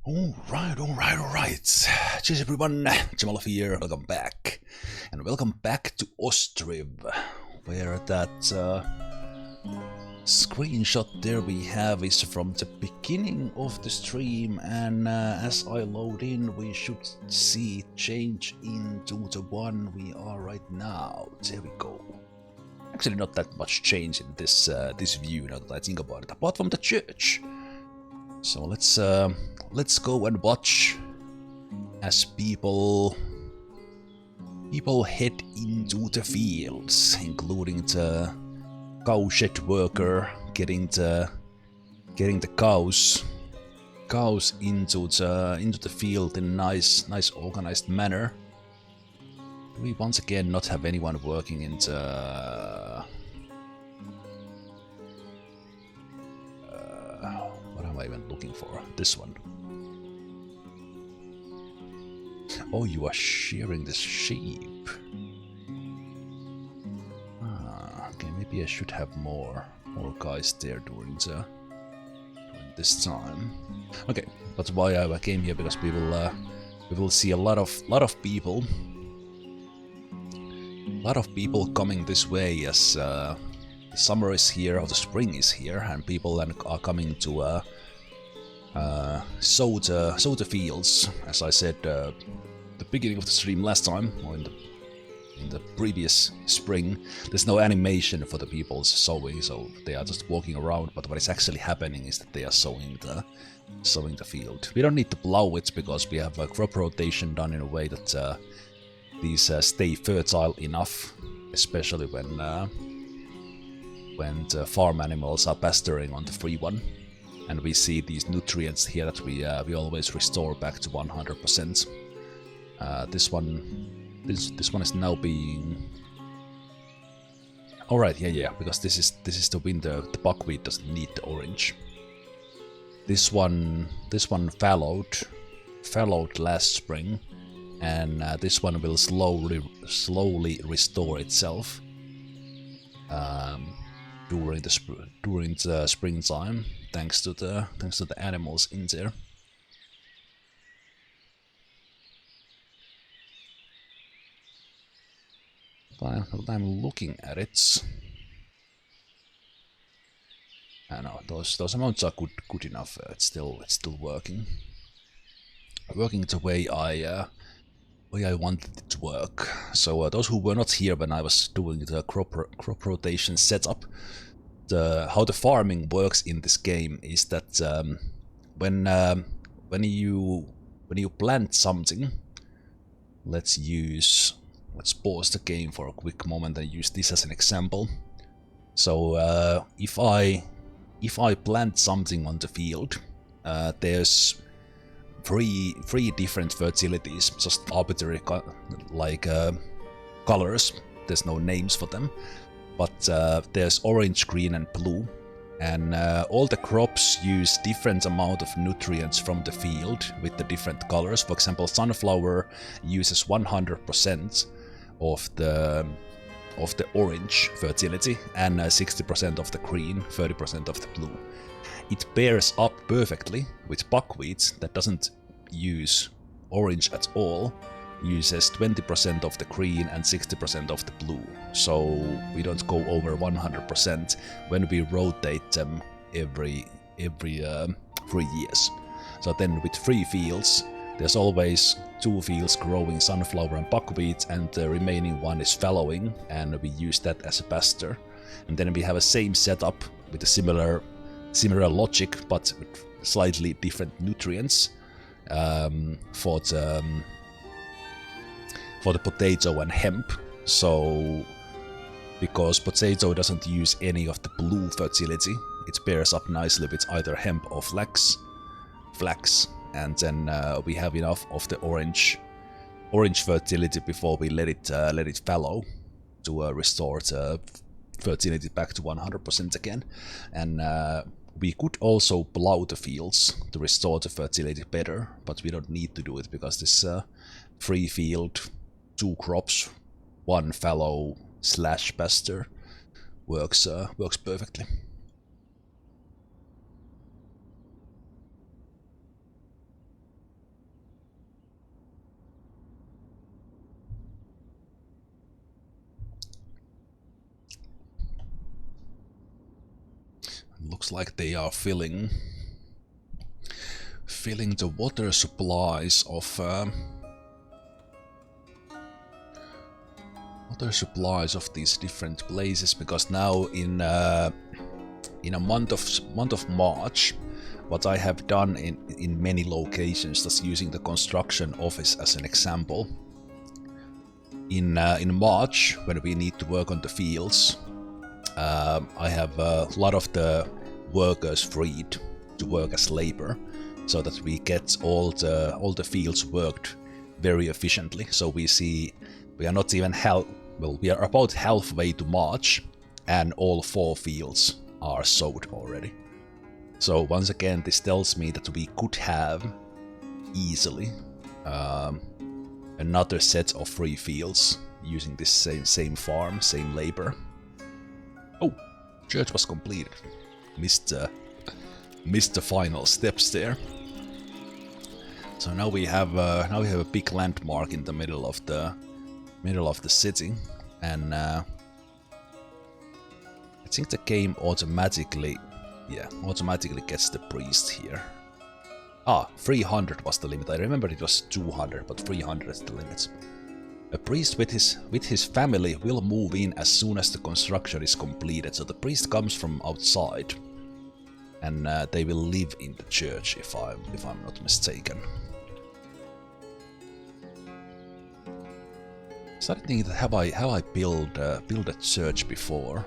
Alright. Cheers everyone, Zemalf here, welcome back. And welcome back to Ostriv, where that screenshot there we have is from the beginning of the stream, and as I load in we should see it change into the one we are right now. There we go. Actually not that much change in this view now that I think about it, apart from the church. So let's go and watch as people head into the fields, including the cowshed worker getting the cows into the field in a nice organized manner. We once again not have anyone working in the what am I even looking for? This one. Oh, you are shearing the sheep. Okay, maybe I should have more guys there during this time. Okay, that's why I came here, because we will see a lot of people coming this way as the summer is here, or the spring is here, and people are coming to sow the fields. As I said the beginning of the stream last time, or in the previous spring, there's no animation for the people sowing, so they are just walking around. But what is actually happening is that they are sowing the field. We don't need to plow it because we have a crop rotation done in a way that these stay fertile enough, especially when the farm animals are pasturing on the free one, and we see these nutrients here that we always restore back to 100%. This one is now being. All right, yeah, because this is the winter. The buckwheat doesn't need the orange. This one fallowed last spring, and this one will slowly restore itself during the springtime, thanks to the animals in there. But I'm looking at it. I know those amounts are good enough. It's still working the way I wanted it to work. So those who were not here when I was doing the crop rotation setup, how the farming works in this game is that when you plant something, let's pause the game for a quick moment and use this as an example. So if I plant something on the field, there's three different fertilities, just arbitrary colors. There's no names for them, but there's orange, green, and blue, and all the crops use different amount of nutrients from the field with the different colors. For example, sunflower uses 100% of the orange fertility, and 60% of the green, 30% of the blue. It pairs up perfectly with buckwheat that doesn't use orange at all, uses 20% of the green and 60% of the blue. So we don't go over 100% when we rotate them every 3 years. So then with 3 fields, there's always 2 fields growing sunflower and buckwheat, and the remaining one is fallowing, and we use that as a pasture. And then we have a same setup with a similar logic, but with slightly different nutrients for the potato and hemp. So because potato doesn't use any of the blue fertility, it pairs up nicely with either hemp or flax, and then we have enough of the orange fertility before we let it fallow to restore the fertility back to 100% again. And we could also plow the fields to restore the fertility better, but we don't need to do it because this 3 field, 2 crops, 1 fallow / pasture works perfectly. looks like they are filling the water supplies of these different places, because now in a month of March, what I have done in many locations, just using the construction office as an example, in March, when we need to work on the fields, I have a lot of the workers freed to work as labor, so that we get all the fields worked very efficiently. So we see we are not even we are about halfway to March, and all 4 fields are sowed already. So once again, this tells me that we could have easily another set of free fields using this same farm, same labor. Oh, church was completed. Missed the final steps there. So now we have a big landmark in the middle of the city, and I think the game automatically gets the priest here. 300 was the limit. I remember it was 200, but 300 is the limit. A priest with his family will move in as soon as the construction is completed. So the priest comes from outside, and they will live in the church, if I'm not mistaken. So I think that have I built a church before?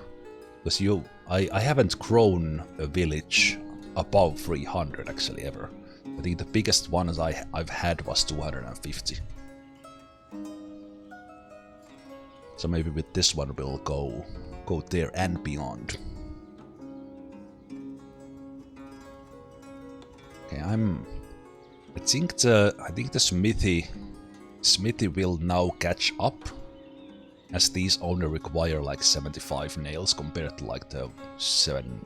Because I haven't grown a village above 300 actually ever. I think the biggest one I've had was 250. So maybe with this one we'll go there and beyond. Okay, I think the smithy will now catch up, as these only require like 75 nails compared to like the 7.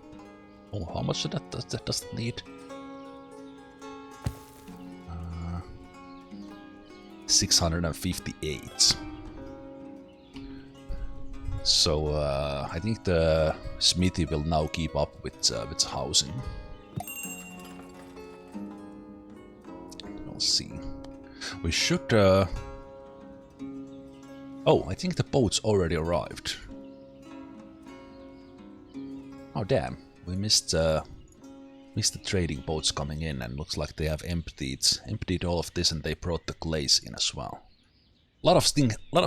Oh, how much does that need? 658. So I think the smithy will now keep up with housing. We'll see. We should. Oh, I think the boats already arrived. Oh damn, we missed the trading boats coming in, and looks like they have emptied all of this, and they brought the glaze in as well. A lot of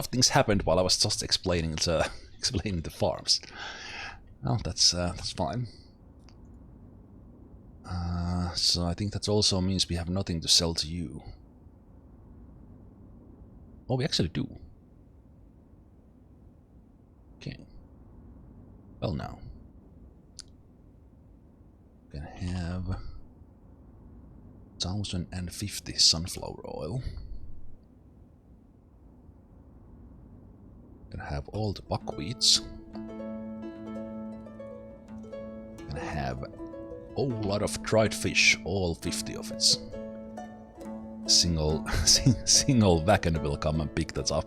things happened while I was just explaining the farms. Well, that's fine. So I think that also means we have nothing to sell to you. Oh, we actually do. Okay. Well, now. We can have 1050 sunflower oil. We can have all the buckwheats. We can have a whole lot of dried fish, all 50 of it. Single wagon will come and pick that up.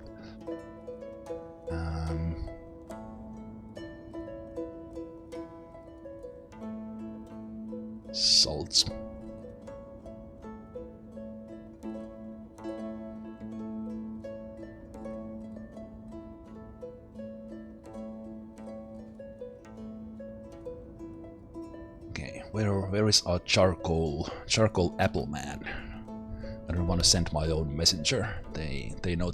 Salt. Okay, where is our charcoal apple man? I don't want to send my own messenger. They know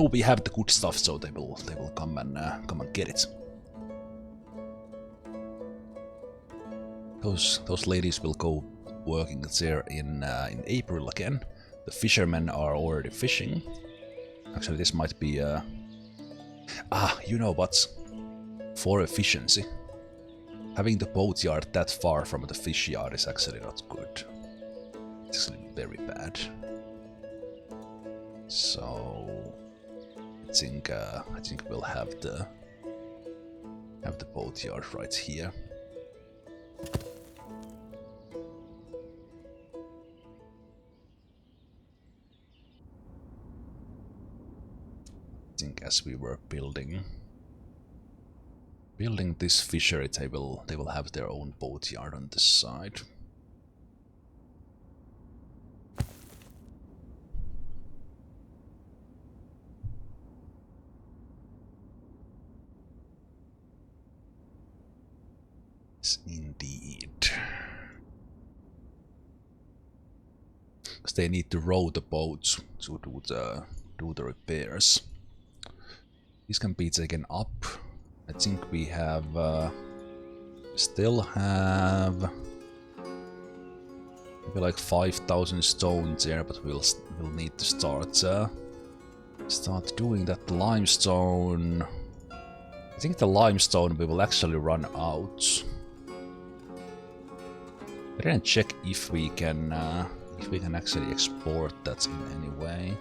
we have the good stuff, so they will come and get it. Those ladies will go working there in April again. The fishermen are already fishing. Actually, this might be you know what? For efficiency, having the boatyard that far from the fish yard is actually not good. It's actually very bad. So I think we'll have the boatyard right here. I think as we were building Building this fishery, they will have their own boatyard on this side. Yes, indeed. Because they need to row the boats to do the repairs. These can be taken up. I think we have still have maybe like 5,000 stones there, but we'll need to start doing that. Limestone. I think the limestone we will actually run out. I didn't check if we can actually export that in any way.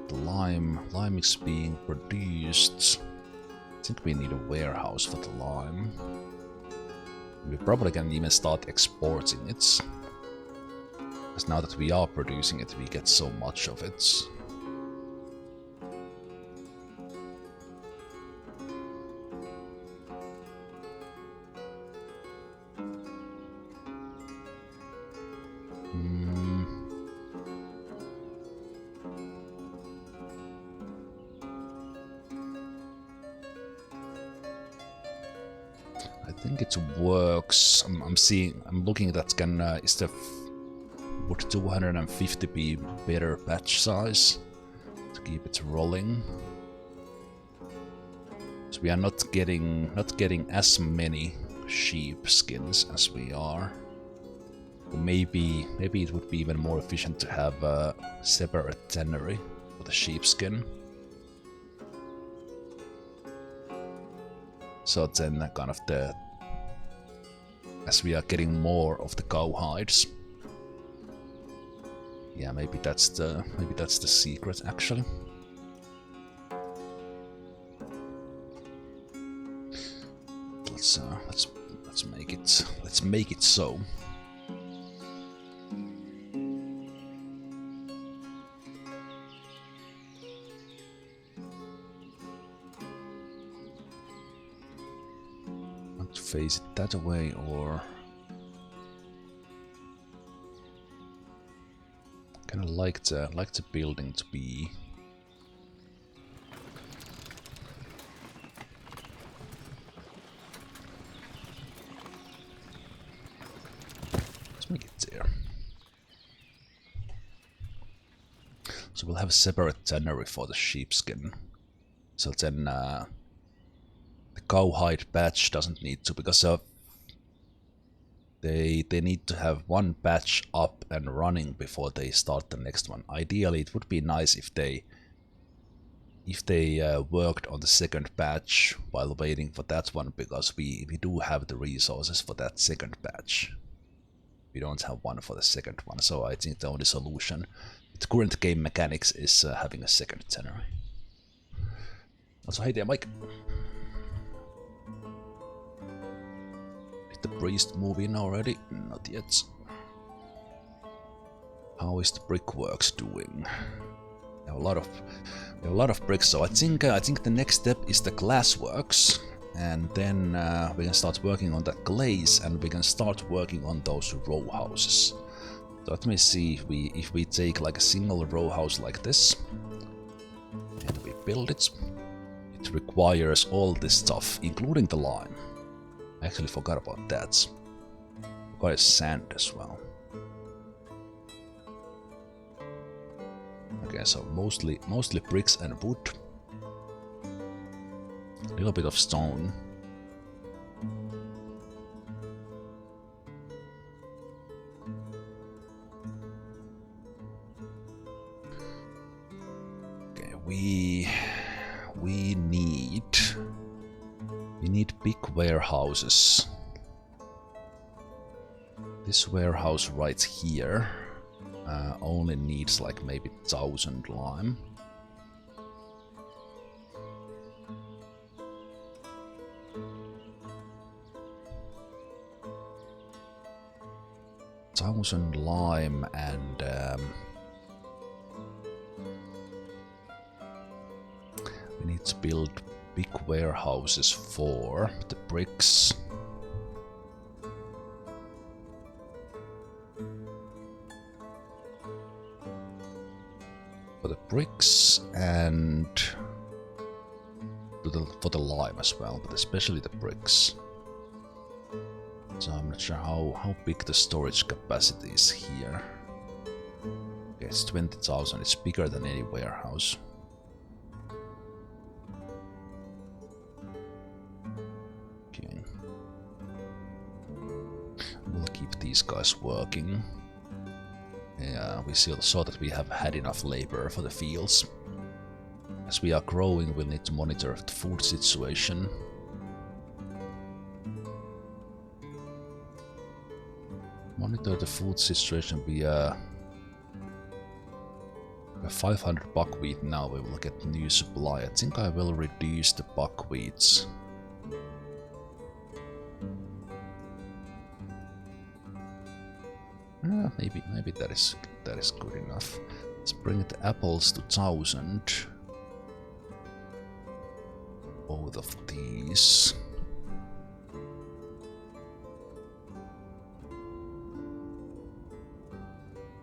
But lime is being produced. I think we need a warehouse for the lime. We probably can even start exporting it. Because now that we are producing it, we get so much of it. I think it works. I'm looking at that. Would 250 be better batch size to keep it rolling? So we are not getting as many sheep skins as we are. Or maybe it would be even more efficient to have a separate tannery for the sheepskin. So then kind of as we are getting more of the cow hides. Yeah, maybe that's the secret actually. Let's make it so. Face it that way, or kind of like the building to be. Let's make it there. So we'll have a separate tannery for the sheepskin. So then the cowhide batch doesn't need to, because they need to have one batch up and running before they start the next one. Ideally, it would be nice if they worked on the second batch while waiting for that one, because we do have the resources for that second batch. We don't have one for the second one, so I think the only solution with current game mechanics is having a second tannery. Also, hey there, Mike. Did the priest move in already? Not yet. How is the brickworks doing? We have a lot of bricks, so I think the next step is the glassworks, and then we can start working on that glaze, and we can start working on those row houses. So let me see if we take like a single row house like this, and we build it. It requires all this stuff, including the lime. I actually forgot about that. It requires sand as well. Okay, so mostly bricks and wood. A little bit of stone. Okay, we need big warehouses. This warehouse right here only needs like maybe 1,000 lime. Lime, and Let's build big warehouses for the bricks. For the bricks and for the lime as well, but especially the bricks. So I'm not sure how big the storage capacity is here. Okay, it's 20,000, it's bigger than any warehouse. Okay. We'll keep these guys working. Yeah, we saw that we have had enough labor for the fields. As we are growing, we'll need to monitor the food situation. Monitor the food situation. We have 500 buckwheat now. We will get new supply. I think I will reduce the buckwheats. Maybe that is good enough. Let's bring the apples to 1,000. Both of these.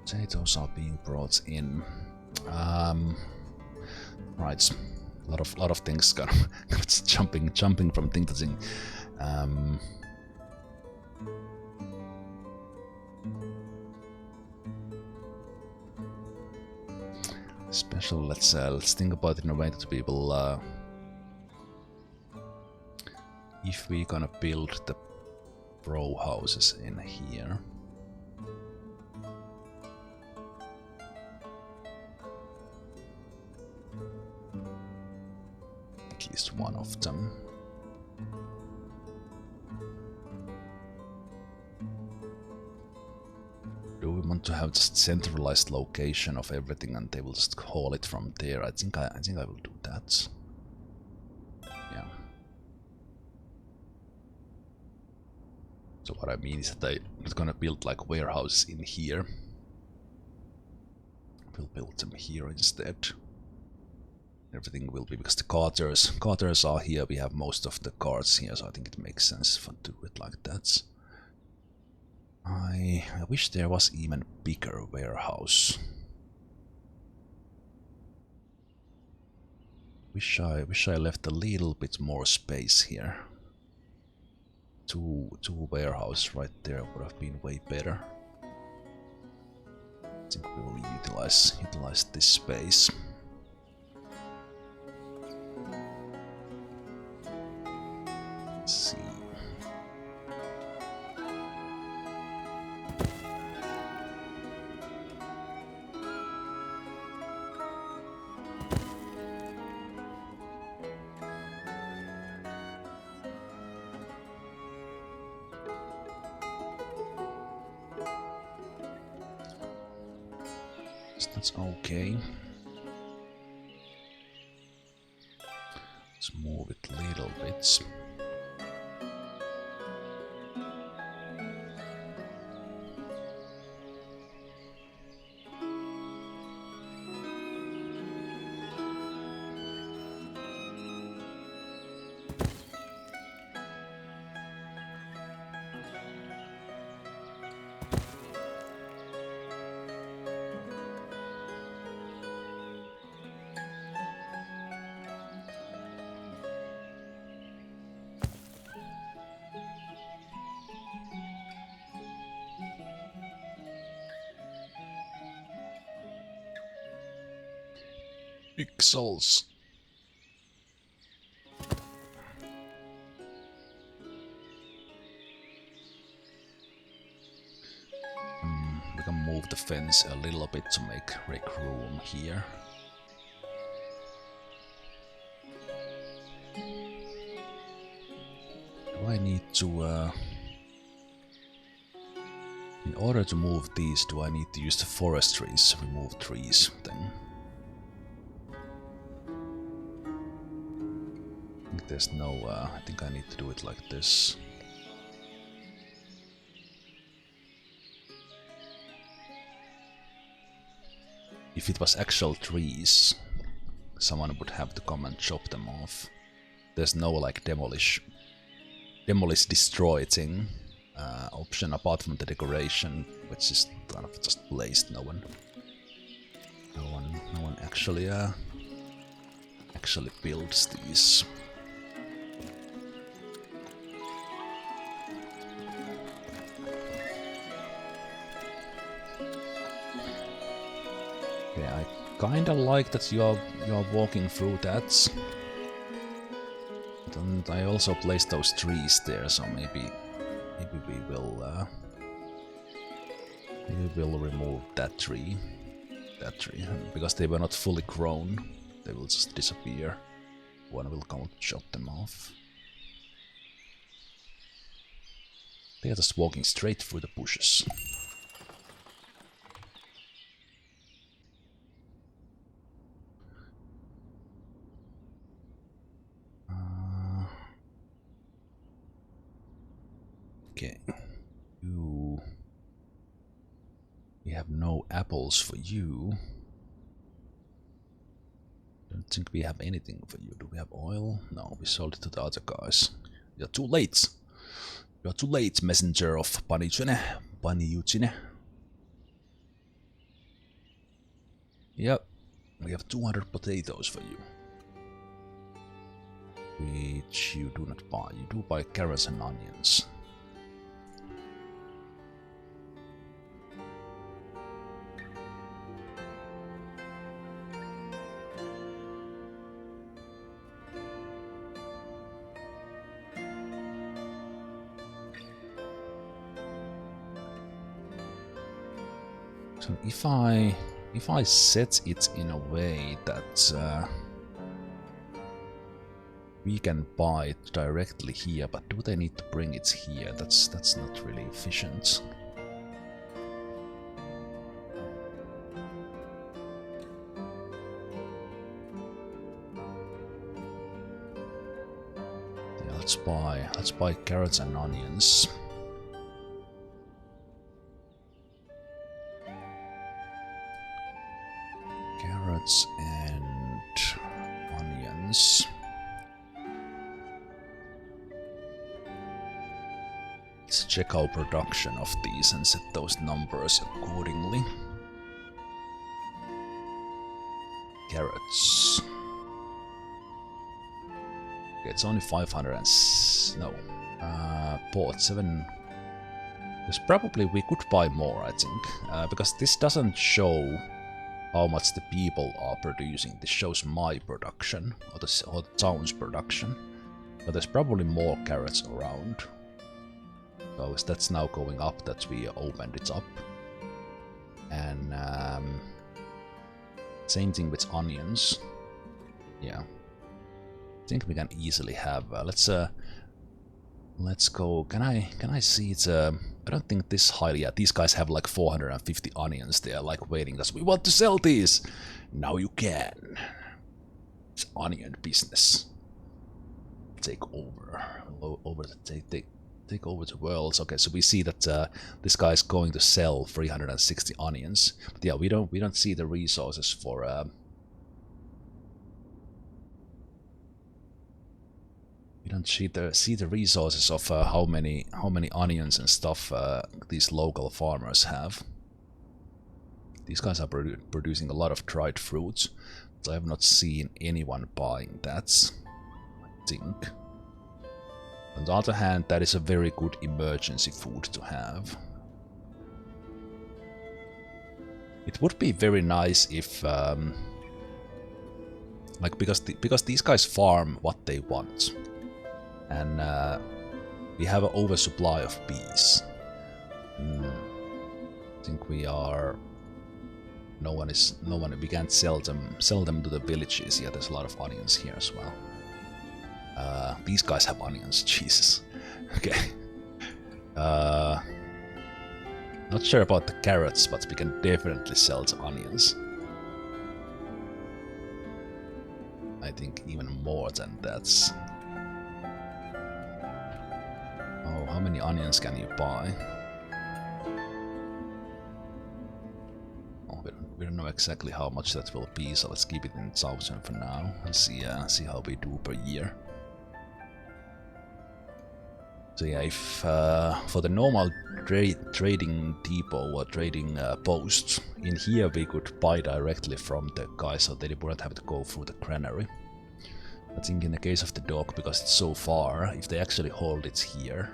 Potatoes are being brought in. Right, a lot of things kind of jumping from thing to thing. Special. Let's think about it in a way that people. If we're gonna build the row houses in here. At least one of them. Do we want to have just centralized location of everything and they will just haul it from there? I think I will do that. Yeah. So what I mean is that I'm not gonna build like warehouses in here. We'll build them here instead. Everything will be, because the carters are here, we have most of the carts here, so I think it makes sense to do it like that. I wish there was even bigger warehouse. Wish I left a little bit more space here. Two warehouses right there would have been way better. I think we will utilize this space. Let's see. That's okay. Let's move it little bits. Pixels. We can move the fence a little bit to make room here. Do I need to in order to move these, do I need to use the forestries to remove trees then? There's no, I think I need to do it like this. If it was actual trees, someone would have to come and chop them off. There's no like demolish destroy thing option apart from the decoration, which is kind of just placed. No one actually builds these. Okay, I kinda like that you are walking through that. And I also placed those trees there, so maybe we will remove that tree, because they were not fully grown. They will just disappear. One will come and chop them off. They are just walking straight through the bushes. Okay, you. We have no apples for you. Don't think we have anything for you. Do we have oil? No, we sold it to the other guys. You're too late. You're too late, messenger of Paniuchine. Yep, we have 200 potatoes for you. Which you do not buy. You do buy carrots and onions. So if I set it in a way that we can buy it directly here, but do they need to bring it here? That's not really efficient. Yeah, let's buy carrots and onions. Carrots and onions. Let's check our production of these and set those numbers accordingly. Carrots. Okay, it's only 500 and bought 7. There's probably we could buy more, I think, because this doesn't show how much the people are producing. This shows my production, or the town's production. But there's probably more carrots around. So that's now going up that we opened it up. And same thing with onions. Yeah. I think we can easily have let's go. Can I see it? I don't think this highly. Yeah, these guys have like 450 onions. They are like waiting us. We want to sell these. Now you can. It's onion business. Take over. Take over the world. Okay, so we see that this guy is going to sell 360 onions. But yeah, we don't see the resources for. We don't see the resources of how many onions and stuff these local farmers have. These guys are producing a lot of dried fruits, but I have not seen anyone buying that, I think. On the other hand, that is a very good emergency food to have. It would be very nice if, like, because these guys farm what they want. And we have an oversupply of bees. I think we are. No one. We can't sell them to the villages. Yeah, there's a lot of onions here as well. These guys have onions. Jesus. Okay. Not sure about the carrots, but we can definitely sell the onions. I think even more than that. Oh, how many onions can you buy? Oh, we don't We don't know exactly how much that will be, so let's keep it in 1000 for now and see how we do per year. So yeah, if for the normal trading depot or trading post, in here we could buy directly from the guy, so they wouldn't have to go through the granary. I think in the case of the dog, because it's so far, if they actually hold it here.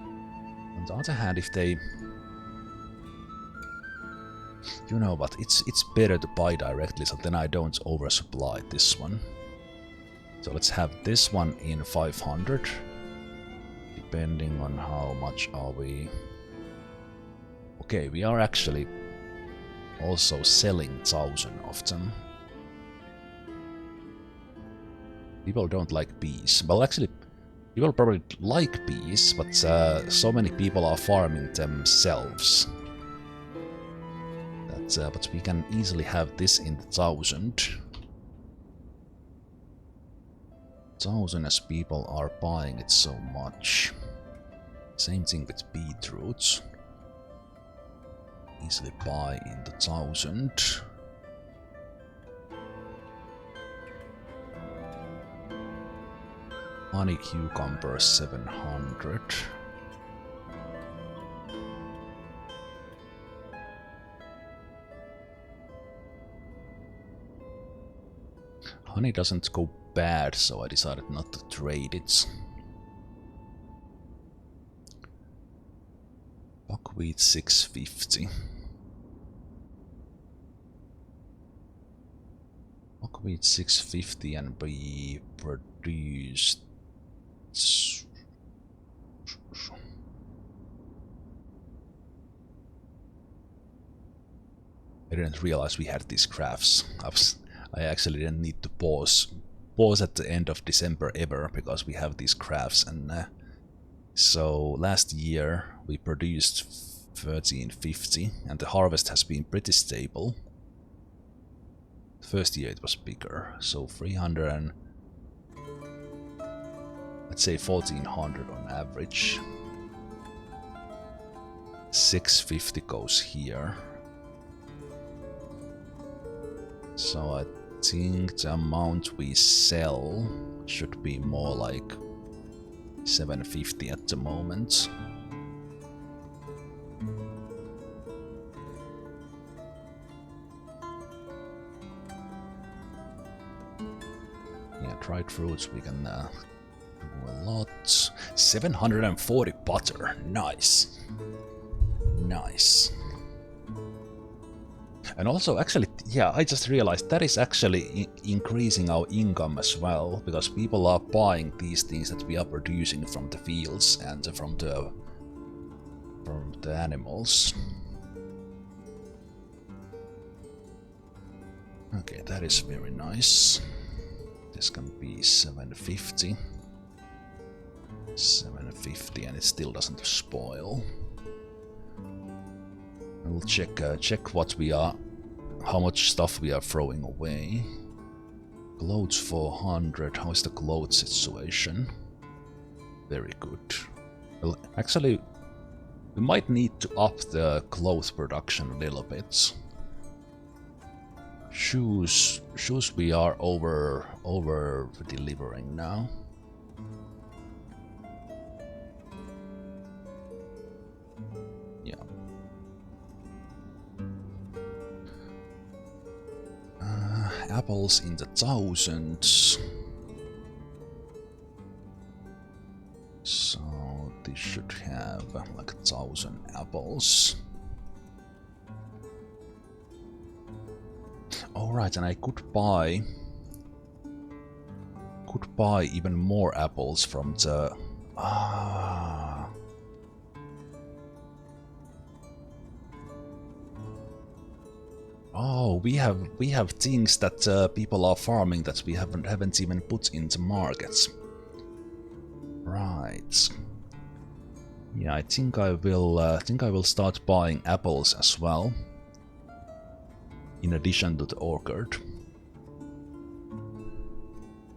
On the other hand, if they... You know what, it's better to buy directly, so then I don't oversupply this one. So let's have this one in 500. Depending on how much are we... Okay, we are actually also selling 1000 of them. People don't like bees. Well, actually, people probably like bees, but so many people are farming themselves. But we can easily have this in the 1000. 1000 as people are buying it so much. Same thing with beetroots. Easily buy in the 1000. Honey cucumber 700. Honey doesn't go bad, so I decided not to trade it. Buckwheat 650. Buckwheat 650 and we produced... I didn't realize we had these crafts. I actually didn't need to pause at the end of December ever, because we have these crafts. And so last year we produced 1350 and the harvest has been pretty stable. First year it was bigger, so 300 and let's say 1400 on average. 650 goes here. So I think the amount we sell should be more like 750 at the moment. Yeah, dried fruits we can do a lot. 740 butter, nice. Nice. And also, actually, yeah, I just realized that is actually increasing our income as well, because people are buying these things that we are producing from the fields and from the animals. Okay, that is very nice. This can be 750. 750 and it still doesn't spoil. We'll check what we are, how much stuff we are throwing away. Clothes 400. How is the clothes situation? Very good. Well, actually, we might need to up the clothes production a little bit. Shoes we are over delivering now. Yeah. Apples in the thousands. So this should have like 1000 apples. Alright, and I could buy even more apples from the Oh, we have things that people are farming that we haven't even put into markets. Right. Yeah, I think I will start buying apples as well. In addition to the orchard.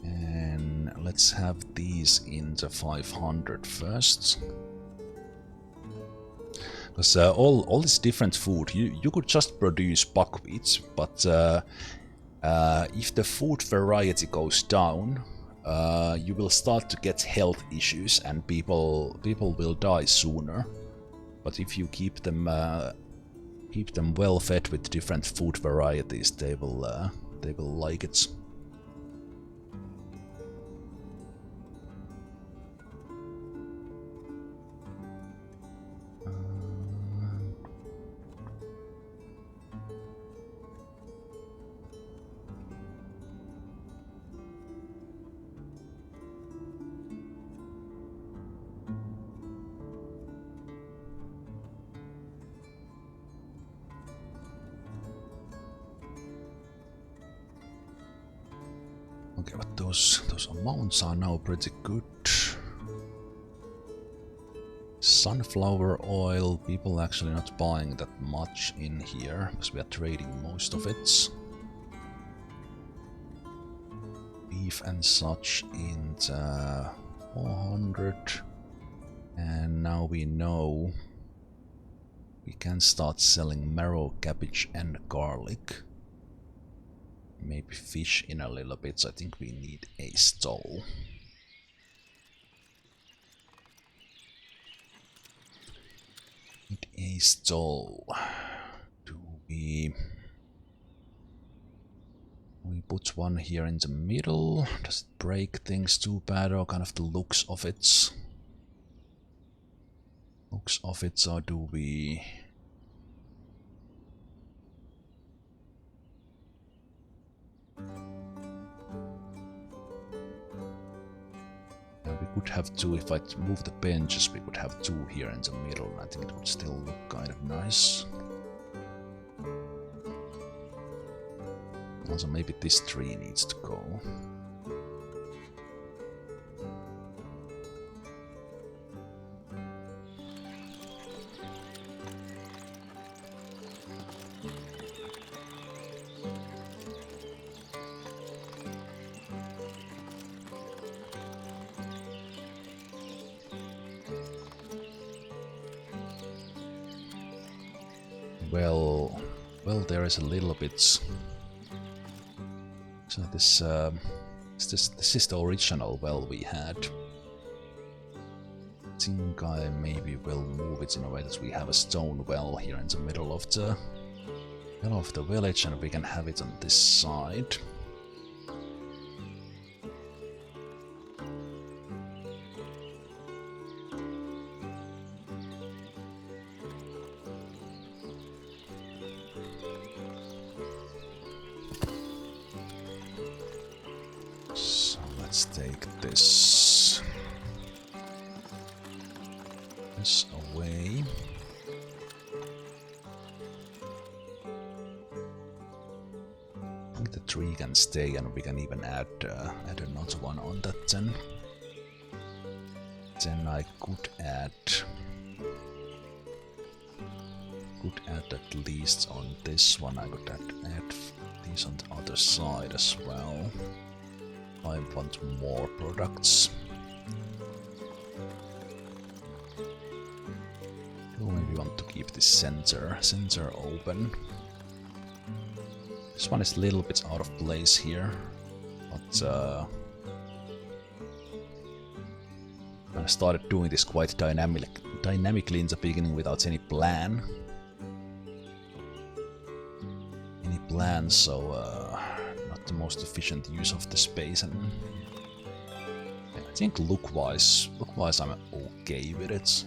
And let's have these in the 500 first. Because all this different food, you could just produce buckwheat, but if the food variety goes down, you will start to get health issues and people will die sooner. But if you keep them well fed with different food varieties, they will like it. Okay, but those amounts are now pretty good. Sunflower oil, people actually not buying that much in here because we are trading most of it. Beef and such in 400. And now we know we can start selling marrow, cabbage and garlic. Maybe fish in a little bit, so I think we need a stall. Need a stall. Do we put one here in the middle? Does it break things too bad, or kind of the looks of it? Or do we... we could have two. If I move the benches, we could have two here in the middle. I think it would still look kind of nice. Also, maybe this tree needs to go. Well, there is a little bit. So this is the original well we had. I think I maybe will move it in a way that we have a stone well here in the middle of the village, and we can have it on this side. Let's take this away. I think the tree can stay, and we can even add another one on that then. Then I could add at least on this one. I could add these on the other side as well. I want more products. Do maybe want to keep this center open. This one is a little bit out of place here, but I started doing this quite dynamically in the beginning without any plan. So not the most efficient use of the space, and yeah, I think look-wise I'm okay with it.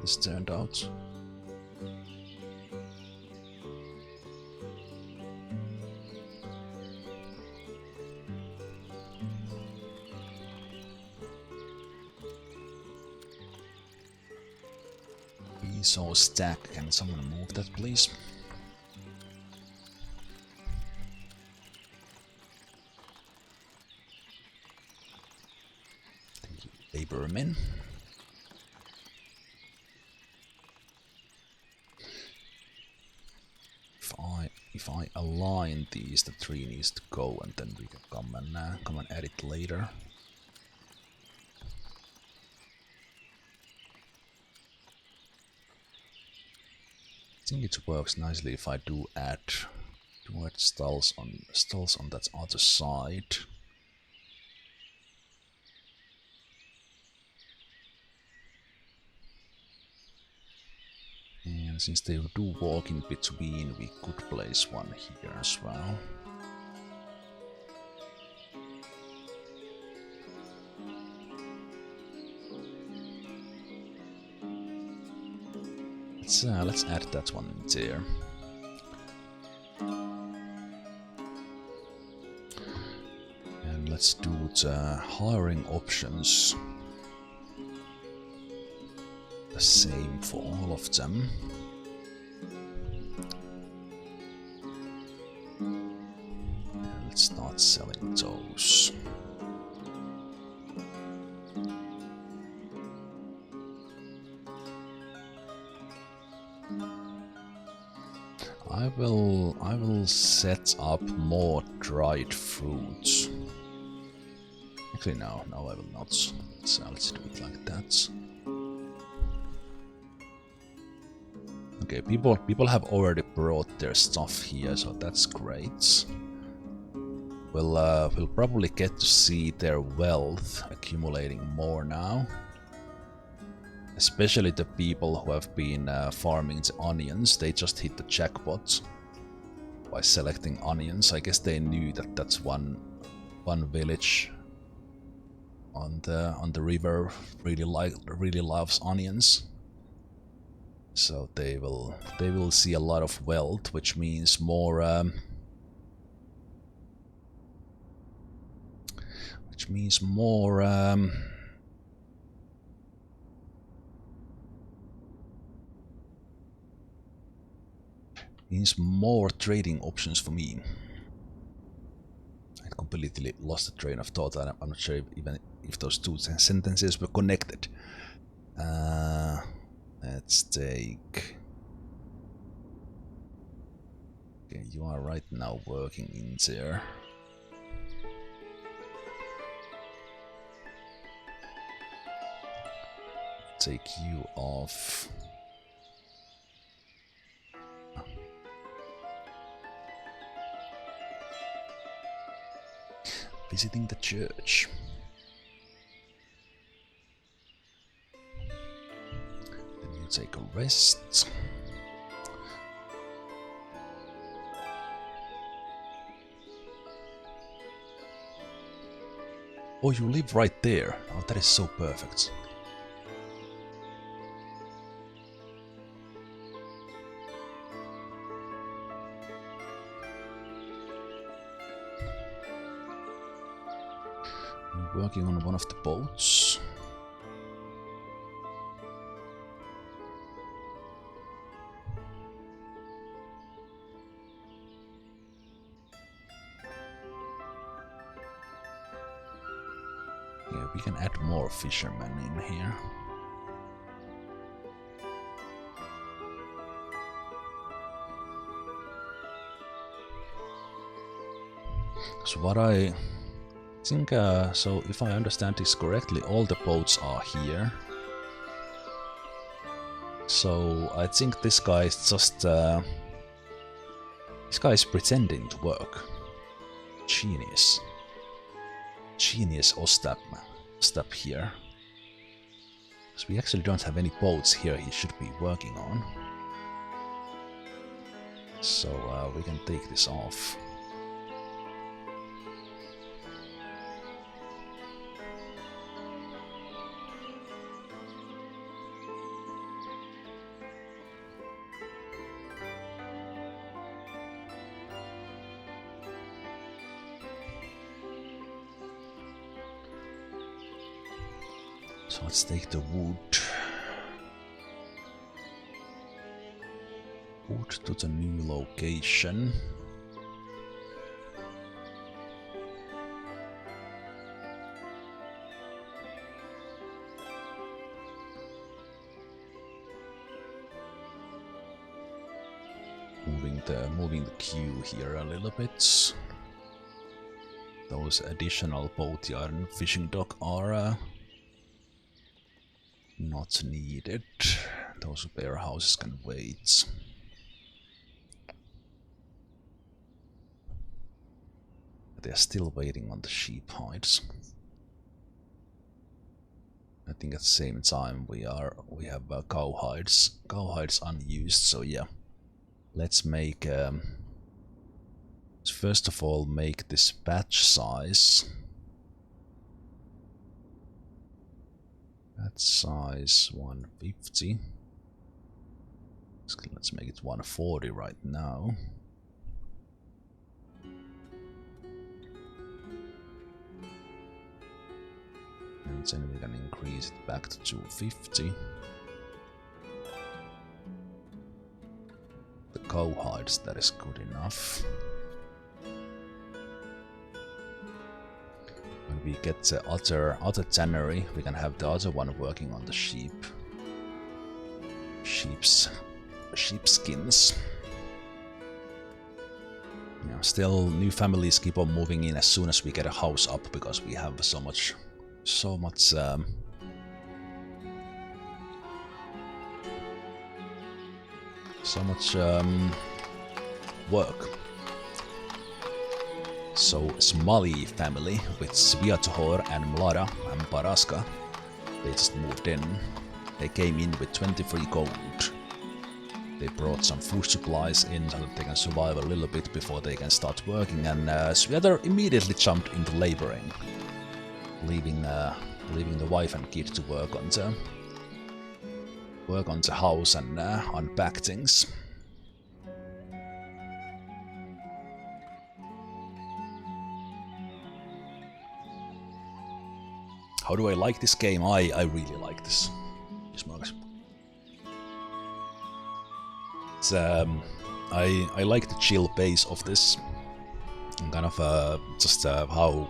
This turned out. So stack, can someone move that please? Labormen. If I align these, the tree needs to go, and then we can come and add it later. think it works nicely if I do add stalls on that other side. And since they do walk in between, we could place one here as well. Let's add that one in there. And let's do the hiring options the same for all of them. And let's start selling those. I will set up more dried fruits. Actually, no, I will not. So let's do it like that. Okay, people have already brought their stuff here, so that's great. We'll probably get to see their wealth accumulating more now. Especially the people who have been farming the onions, they just hit the jackpot by selecting onions. I guess they knew that that's one village on the river really loves onions. So they will see a lot of wealth, which means more more trading options for me. I completely lost the train of thought. I'm not sure even if those two sentences were connected. Let's take... Okay, you are right now working in there. Take you off. Visiting the church. Then you take a rest. Oh, you live right there. Oh, that is so perfect. You're working on one of the boats. Yeah, we can add more fishermen in here. So what I think, so if I understand this correctly, all the boats are here. So I think this guy is just, this guy is pretending to work. Genius. Genius Ostriv here. Because we actually don't have any boats here he should be working on. So we can take this off. So let's take the wood. Wood to the new location. Moving the queue here a little bit. Those additional boatyard and fishing dock are not needed. Those warehouses can wait. they're still waiting on the sheep hides. I think at the same time we have cow hides unused. So yeah, let's make first of all make this batch size. Batch size 150. Let's make it 140 right now. And then we can increase it back to 250. The cow hides, that is good enough. When we get the other tannery, we can have the other one working on the sheepskins. Yeah, still, new families keep on moving in as soon as we get a house up, because we have so much work. So Zemalf family with Sviatohor and Mlada and Paraska, they just moved in. They came in with 23 gold. They brought some food supplies in so that they can survive a little bit before they can start working, and Sviator immediately jumped into laboring, leaving the wife and kid to work on the house and unpack things. How do I like this game? I really like this. It's, I like the chill pace of this, and kind of just how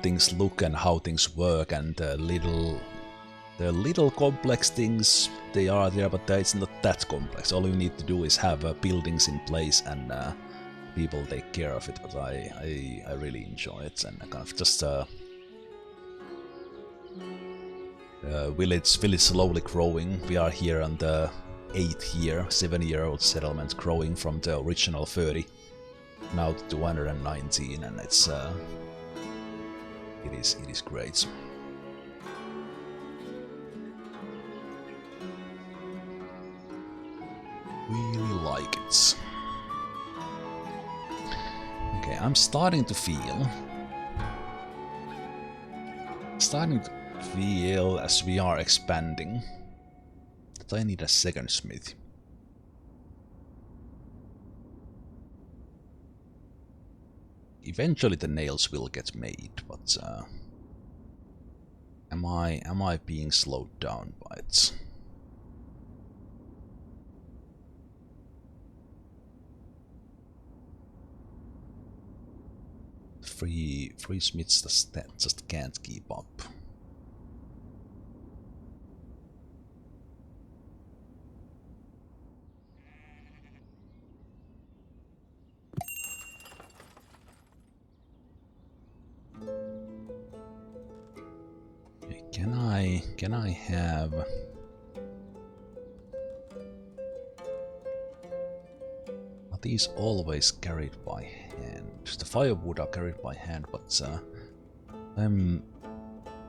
things look and how things work, and the little complex things they are there, but it's not that complex. All you need to do is have buildings in place and people take care of it. But I really enjoy it, and I kind of just village slowly growing. We are here on the 8th year, 7-year-old settlement, growing from the original 30 now to 219, and it's it is great. Really like it. Okay, I'm starting to feel as we are expanding that I need a second smith. Eventually the nails will get made, but am I being slowed down by it? Free smiths just can't keep up. Can I have... Are these always carried by hand? The firewood are carried by hand, but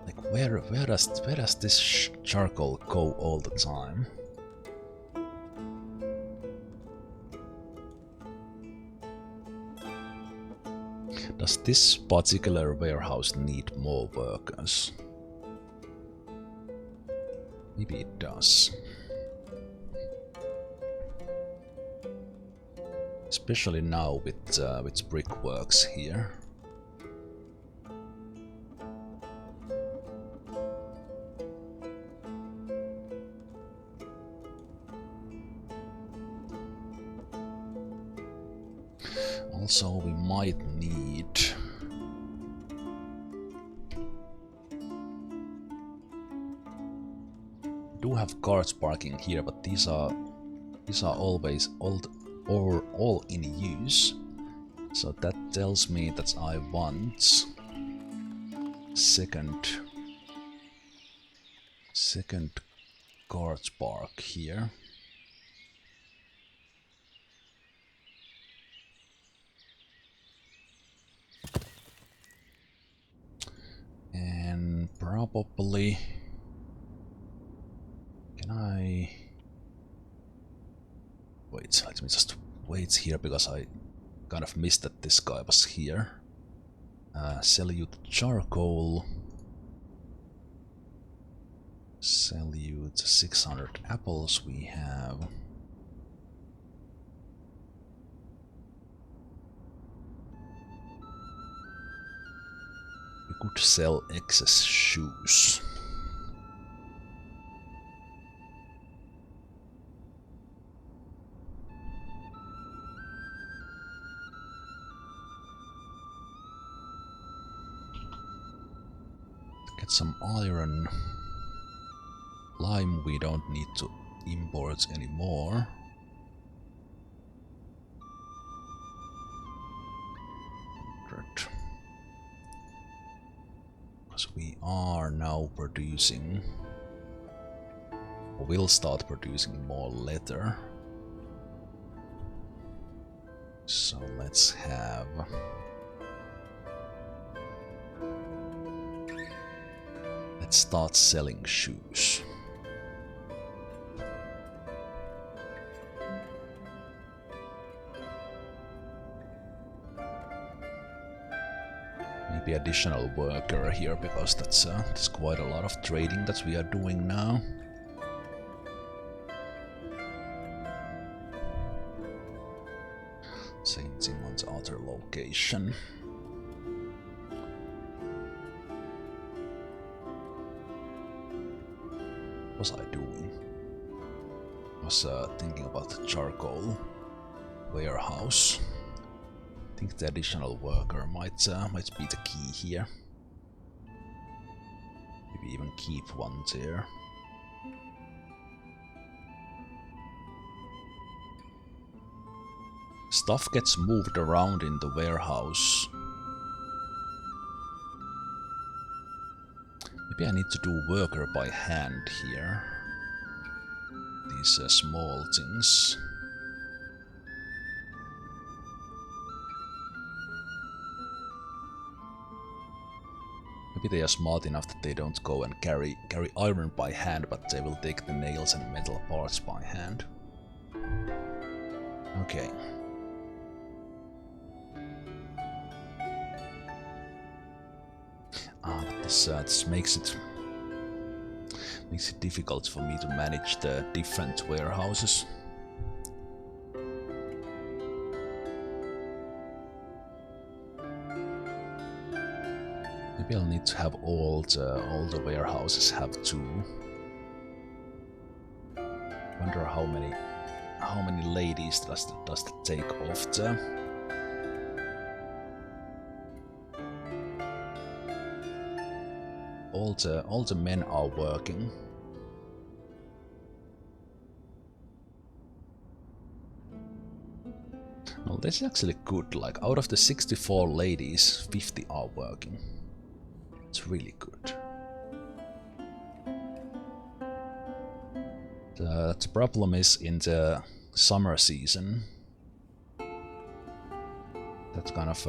like where does this charcoal go all the time? Does this particular warehouse need more workers? Maybe it does. Especially now with brickworks here. Also, we might need... We do have cars parking here, but these are always all in use. So that tells me that I want second cart park here. probably... Can I... Wait, let me just wait here because I kind of missed that this guy was here. Sell you the charcoal. Sell you the 600 apples we have. We could sell excess shoes. Get some iron. Lime we don't need to import anymore. Because we are now producing, or will start producing more leather. So let's have... Let's start selling shoes. Maybe additional worker here, because that's quite a lot of trading that we are doing now. Same thing on the other location. What was I doing? I was thinking about the charcoal warehouse. I think the additional worker might be the key here. Maybe even keep one there. Stuff gets moved around in the warehouse. Maybe I need to do worker by hand here. These small things. Maybe they are smart enough that they don't go and carry iron by hand, but they will take the nails and metal parts by hand. Okay. But this makes it difficult for me to manage the different warehouses. Maybe I'll need to have all the warehouses have two. Wonder how many ladies does that take off the... All the men are working. Well, this is actually good. Like, out of the 64 ladies, 50 are working. It's really good. The problem is in the summer season. That's kind of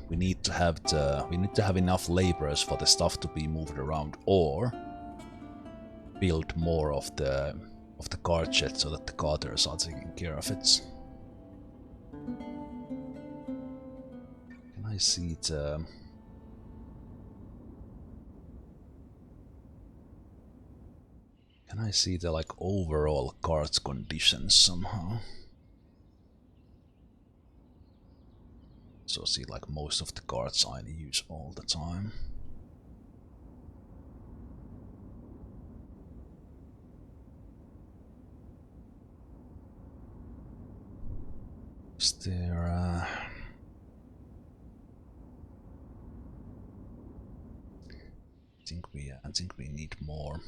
we need to have enough laborers for the stuff to be moved around, or build more of the cart shed so that the carters are taking care of it. Can I see the... Can I see the like overall cart conditions somehow? So see like most of the carts I use all the time. Is there I think we need more.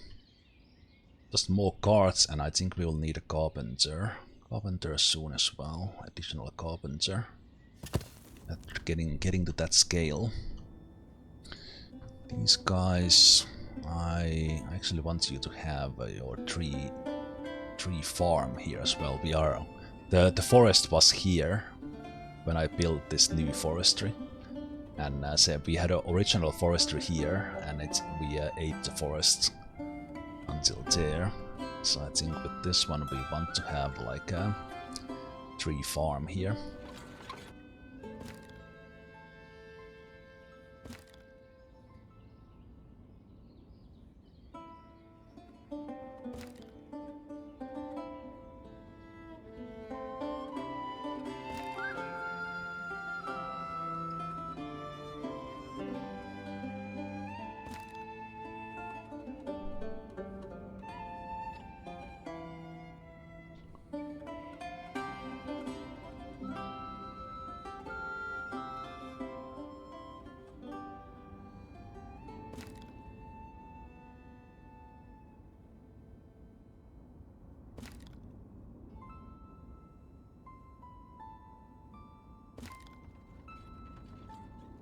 Just more carts, and I think we will need a carpenter. Carpenter soon as well. Additional carpenter. Getting to that scale. These guys, I actually want you to have your tree farm here as well. We are the forest was here when I built this new forestry. And so we had an original forestry here, and we ate the forest until there. So I think with this one we want to have like a tree farm here.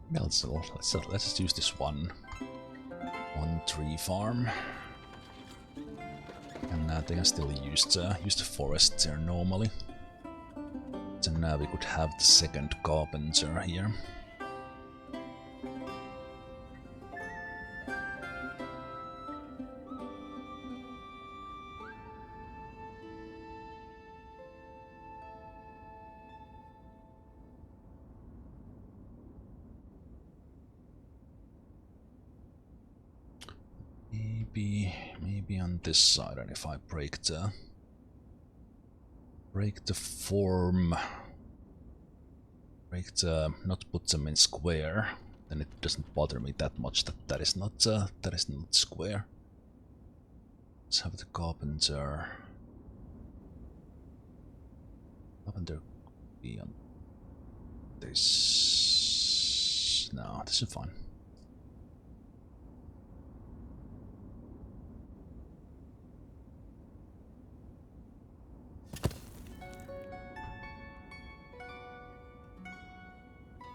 Well, so let's just use this one tree farm, and they can still use the forest there normally. Then we could have the second carpenter here. Maybe on this side, and if I break the form, not put them in square, then it doesn't bother me that much that is not square. Let's have the carpenter be on this. No, this is fine.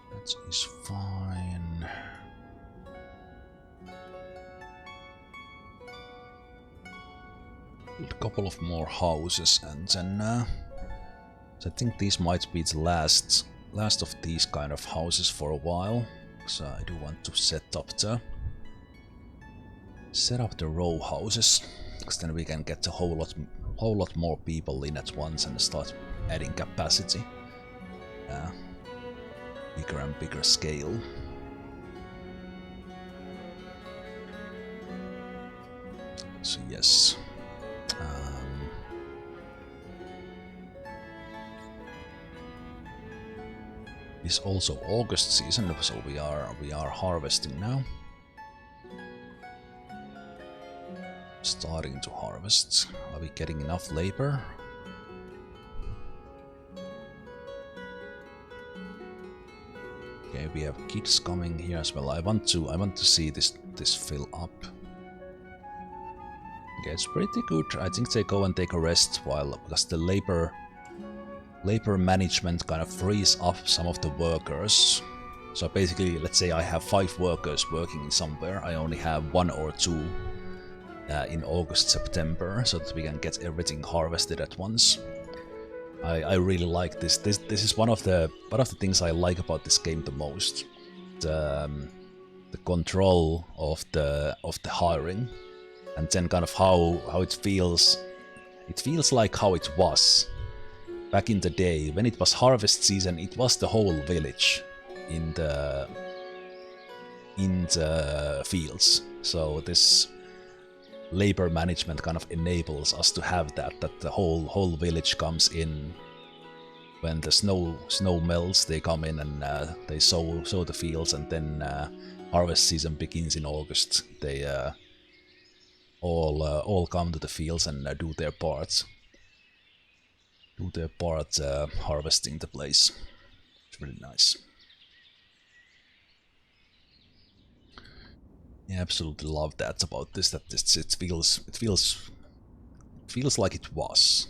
That is fine. Build a couple of more houses, and then so I think these might be the last of these kind of houses for a while. So I do want to set up the row houses, because then we can get a whole lot more people in at once and start adding capacity. Bigger and bigger scale. So yes. It's also August season, so we are harvesting now. Starting to harvest. Are we getting enough labor? Okay, we have kids coming here as well. I want to see this fill up. Okay, it's pretty good. I think they go and take a rest because the labor management kind of frees up some of the workers. So basically, let's say I have 5 workers working somewhere. I only have 1 or 2 in August, September, so that we can get everything harvested at once. I really like this. This is one of the things I like about this game the most. The control of the hiring, and then kind of how it feels. It feels like how it was back in the day when it was harvest season. It was the whole village in the fields. So this labor management kind of enables us to have that the whole village comes in when the snow melts. They come in and they sow the fields, and then harvest season begins in August. They all come to the fields and do their part harvesting the place. It's really nice. I absolutely love that about this. That it feels like it was.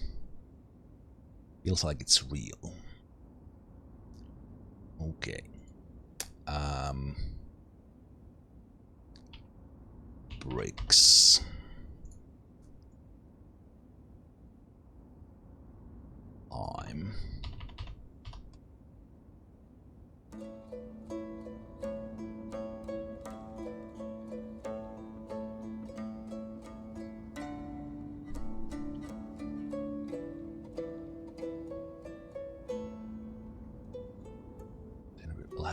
Feels like it's real. Okay. Bricks.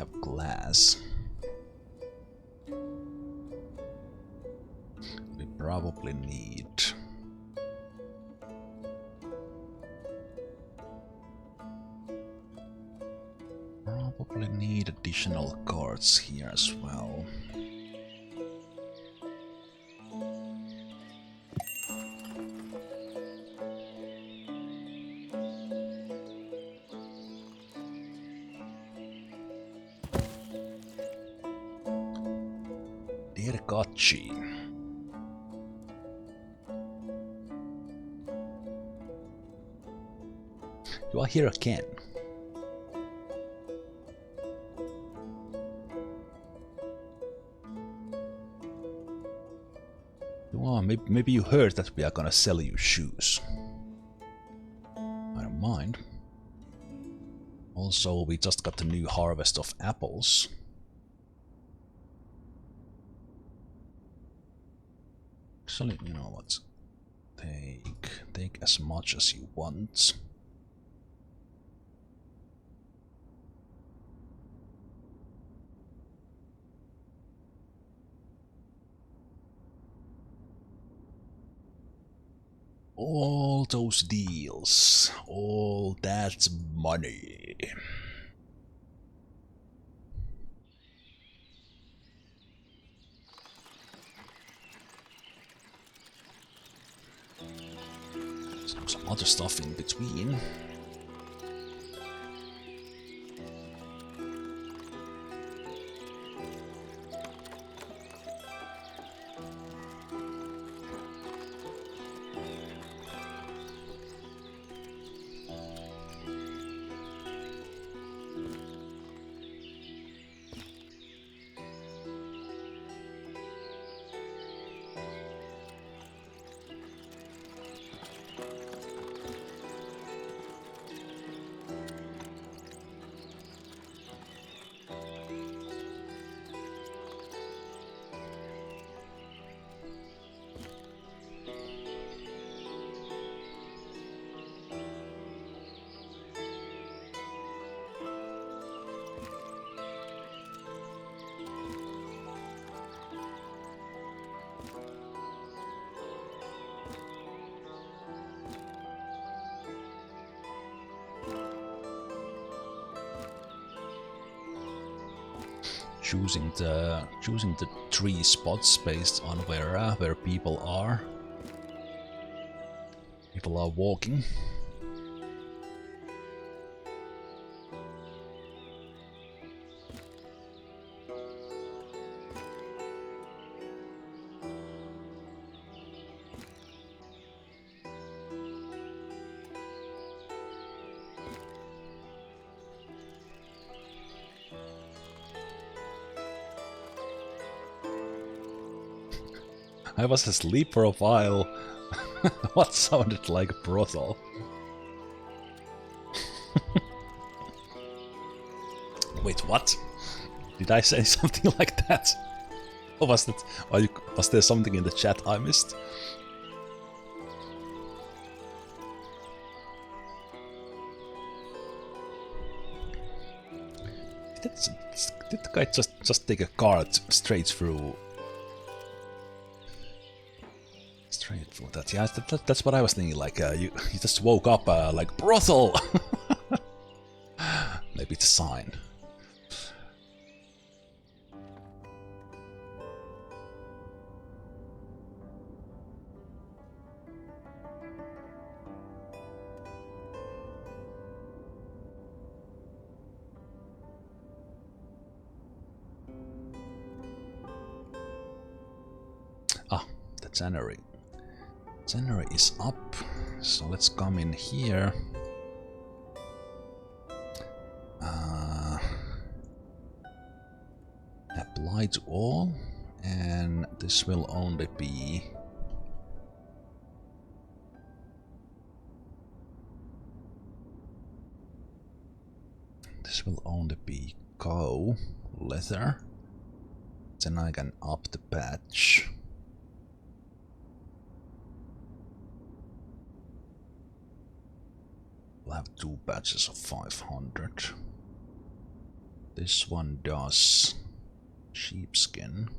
have glass. We probably need... Probably need additional cards here as well. Dear Gotchi. You are here again. Well, maybe you heard that we are gonna sell you shoes. I don't mind. Also, we just got a new harvest of apples. Actually, you know what? Take as much as you want. All those deals, all that money. Some other stuff in between. Choosing the 3 spots based on where people are. People are walking. I was asleep for a while. What sounded like a brothel? Wait, what? Did I say something like that? Or was that? Was there something in the chat I missed? Did the guy just take a card straight through? Straight through that. Yeah, that's what I was thinking. Like you just woke up like brothel. Maybe it's a sign. Ah, the January. January is up, so let's come in here. Apply to all, and this will only be cow leather. Then I can up the patch. We'll have 2 batches of 500. This one does sheepskin,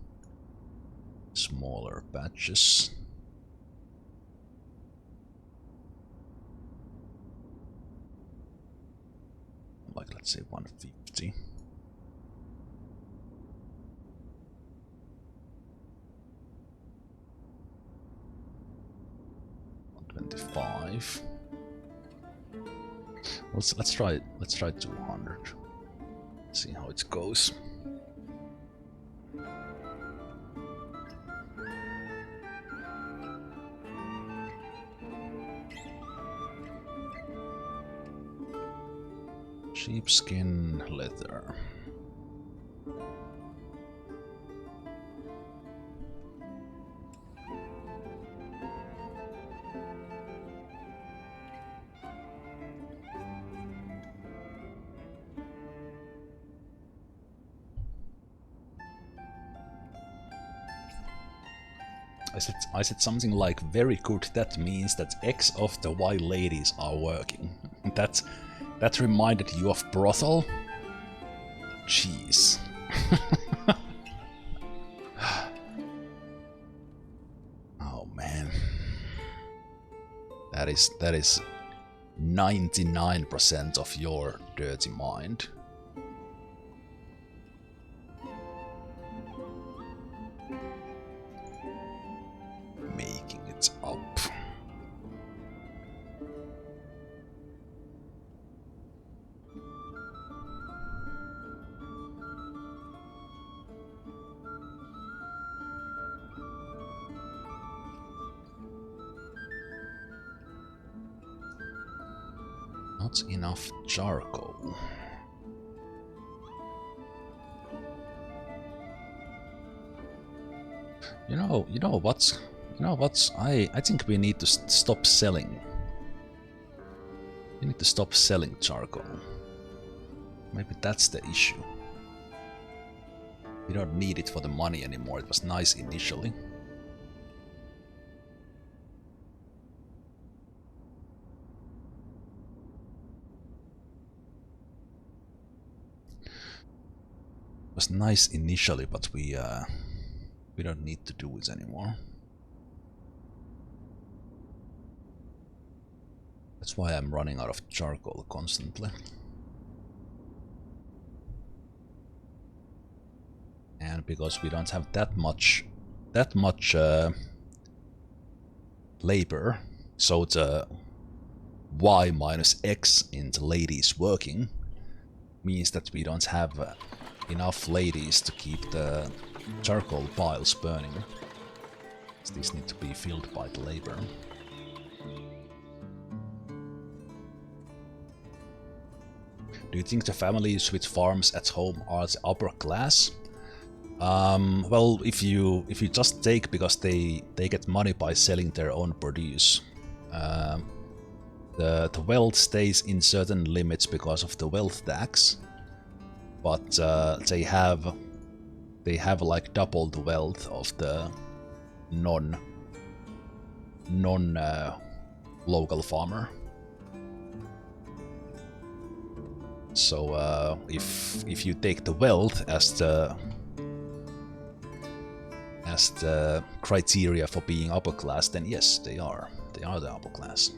smaller batches. Like, let's say 150. $125. Let's try 200. See how it goes. Sheepskin leather. I said something like very good. That means that X of the Y ladies are working. That reminded you of brothel? Jeez. Oh man. That is 99% of your dirty mind. Making it up. Not enough charcoal. You know what? I think we need to stop selling. We need to stop selling charcoal. Maybe that's the issue. We don't need it for the money anymore. It was nice initially. It was nice initially, but we don't need to do it anymore. That's why I'm running out of charcoal constantly. And because we don't have that much labor, so the Y minus X in the ladies working means that we don't have enough ladies to keep the charcoal piles burning. So these need to be filled by the labor. Do you think the families with farms at home are the upper class? Well, if you just take because they get money by selling their own produce, the wealth stays in certain limits because of the wealth tax, but they have like double the wealth of the non local farmer. So if you take the wealth as the criteria for being upper class, then yes, they are the upper class.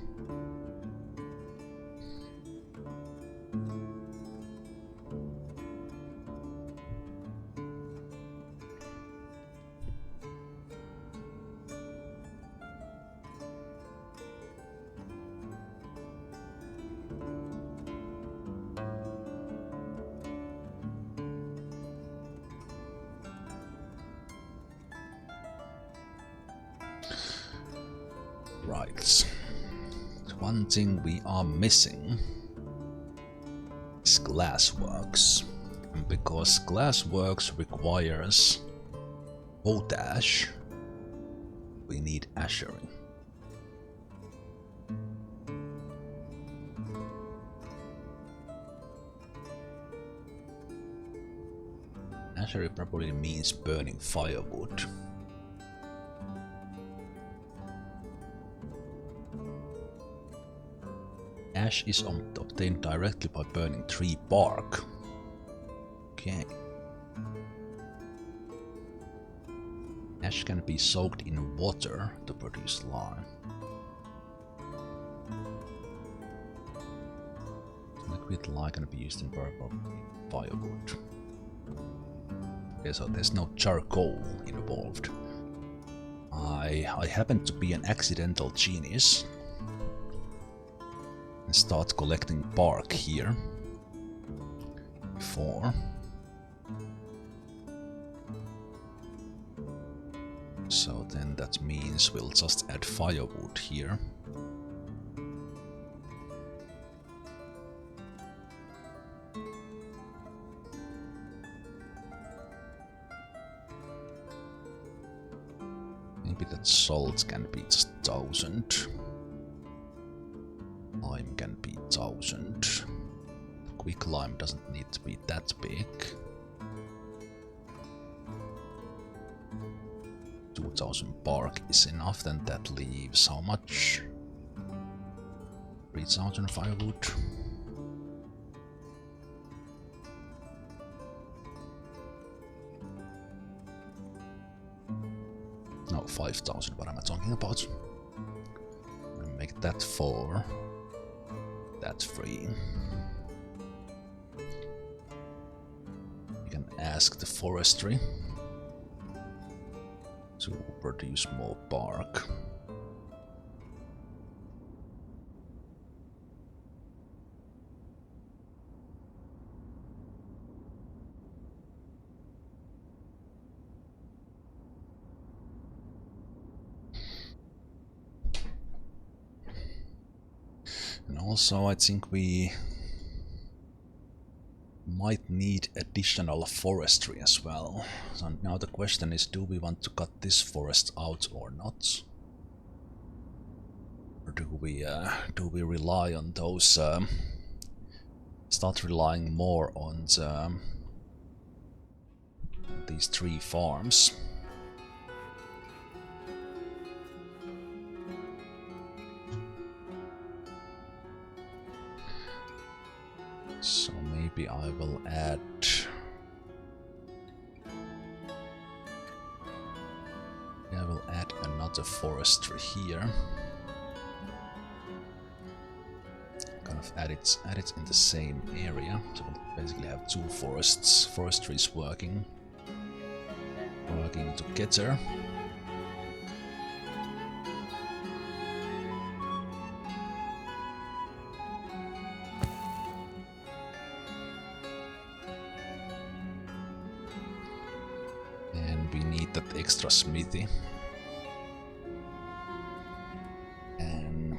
Right. One thing we are missing is glassworks. And because glassworks requires potash, we need ashery. Ashery probably means burning firewood. Ash is obtained directly by burning tree bark. Okay. Ash can be soaked in water to produce lime. Liquid lime can be used in purple firewood. Okay, so there's no charcoal involved. I happen to be an accidental genius and start collecting bark here. Before. So then that means we'll just add firewood here. Maybe that salt can be just 1000. Lime can be 1000. Quick lime doesn't need to be that big. 2000 bark is enough, then that leaves how much? 3000 firewood. No, 5000, what am I talking about? I'll make that 4. That 3. You can ask the forestry to produce more bark. And also I think we might need additional forestry as well. So now the question is, do we want to cut this forest out or not? Or do we rely on those, start relying more on these 3 farms? So maybe I will add another forestry here. Kind of add it in the same area. So we'll basically have 2 forestries working together. That extra smithy, and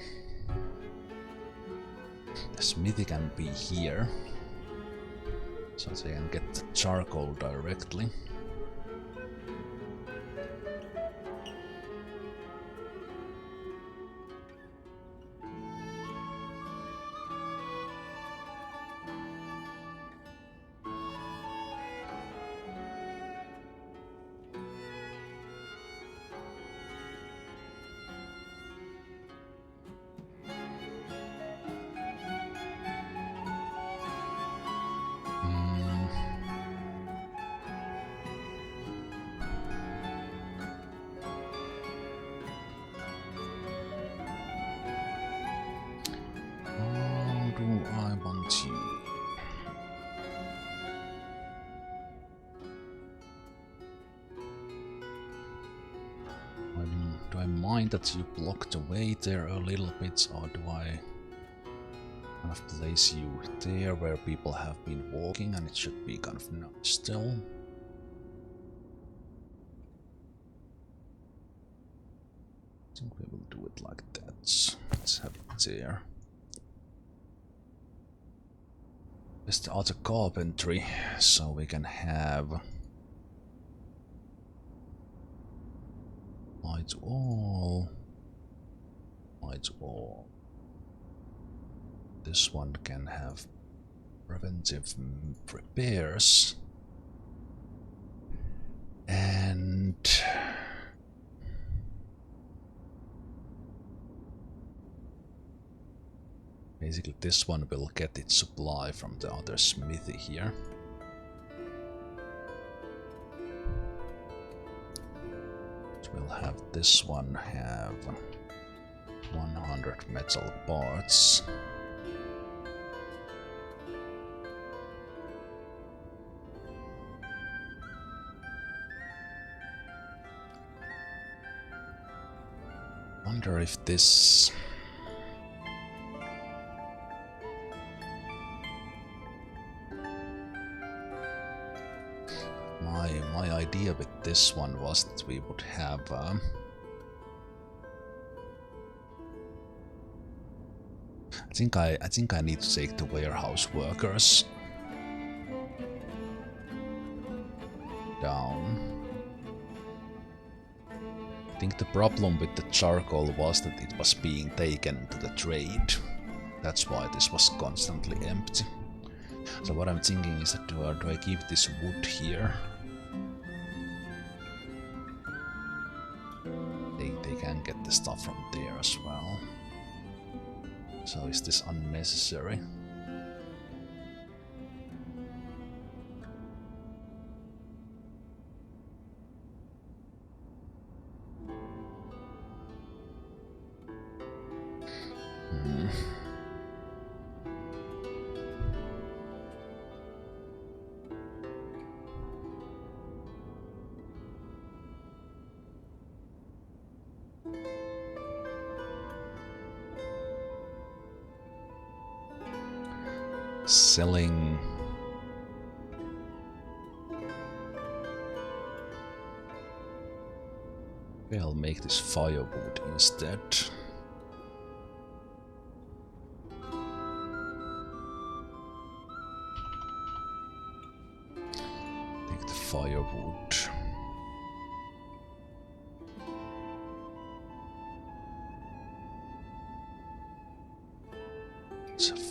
the smithy can be here, so they can get the charcoal directly. Do I mind that you block the way there a little bit, or do I kind of place you there where people have been walking and it should be kind of not still? I think we will do it like that. Let's have it there. There's the other carpentry, so we can have light all. This one can have preventive repairs, and basically this one will get its supply from the other smithy here. we'll have this one have 100 metal parts. Wonder if this... My idea with this one was that we would have I think I need to take the warehouse workers down. I think the problem with the charcoal was that it was being taken to the trade. That's why this was constantly empty. So what I'm thinking is that do I keep this wood here? They can get the stuff from there as well. So is this unnecessary? Selling... Okay, I'll make this firewood instead. Take the firewood.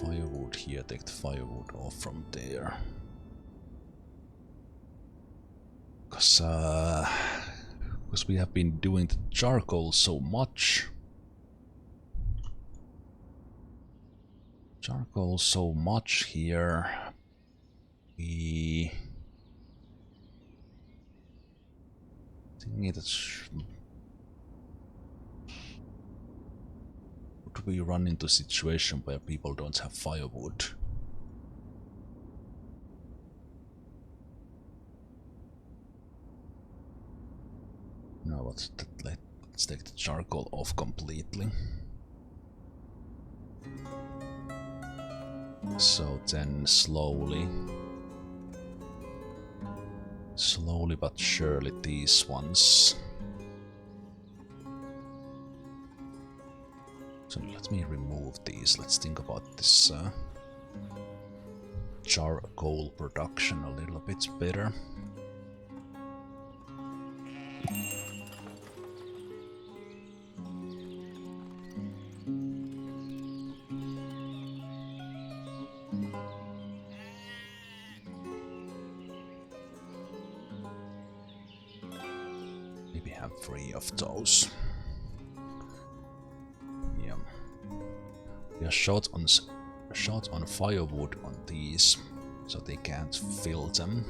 Firewood here, take the firewood off from there. Because we have been doing the charcoal so much. Charcoal so much here. We think that's... Would we run into a situation where people don't have firewood? No, let's take the charcoal off completely. So then slowly but surely these ones. So let me remove these. Let's think about this charcoal production a little bit better. Maybe have 3 of those. Yeah. We are short on firewood on these, so they can't fill them.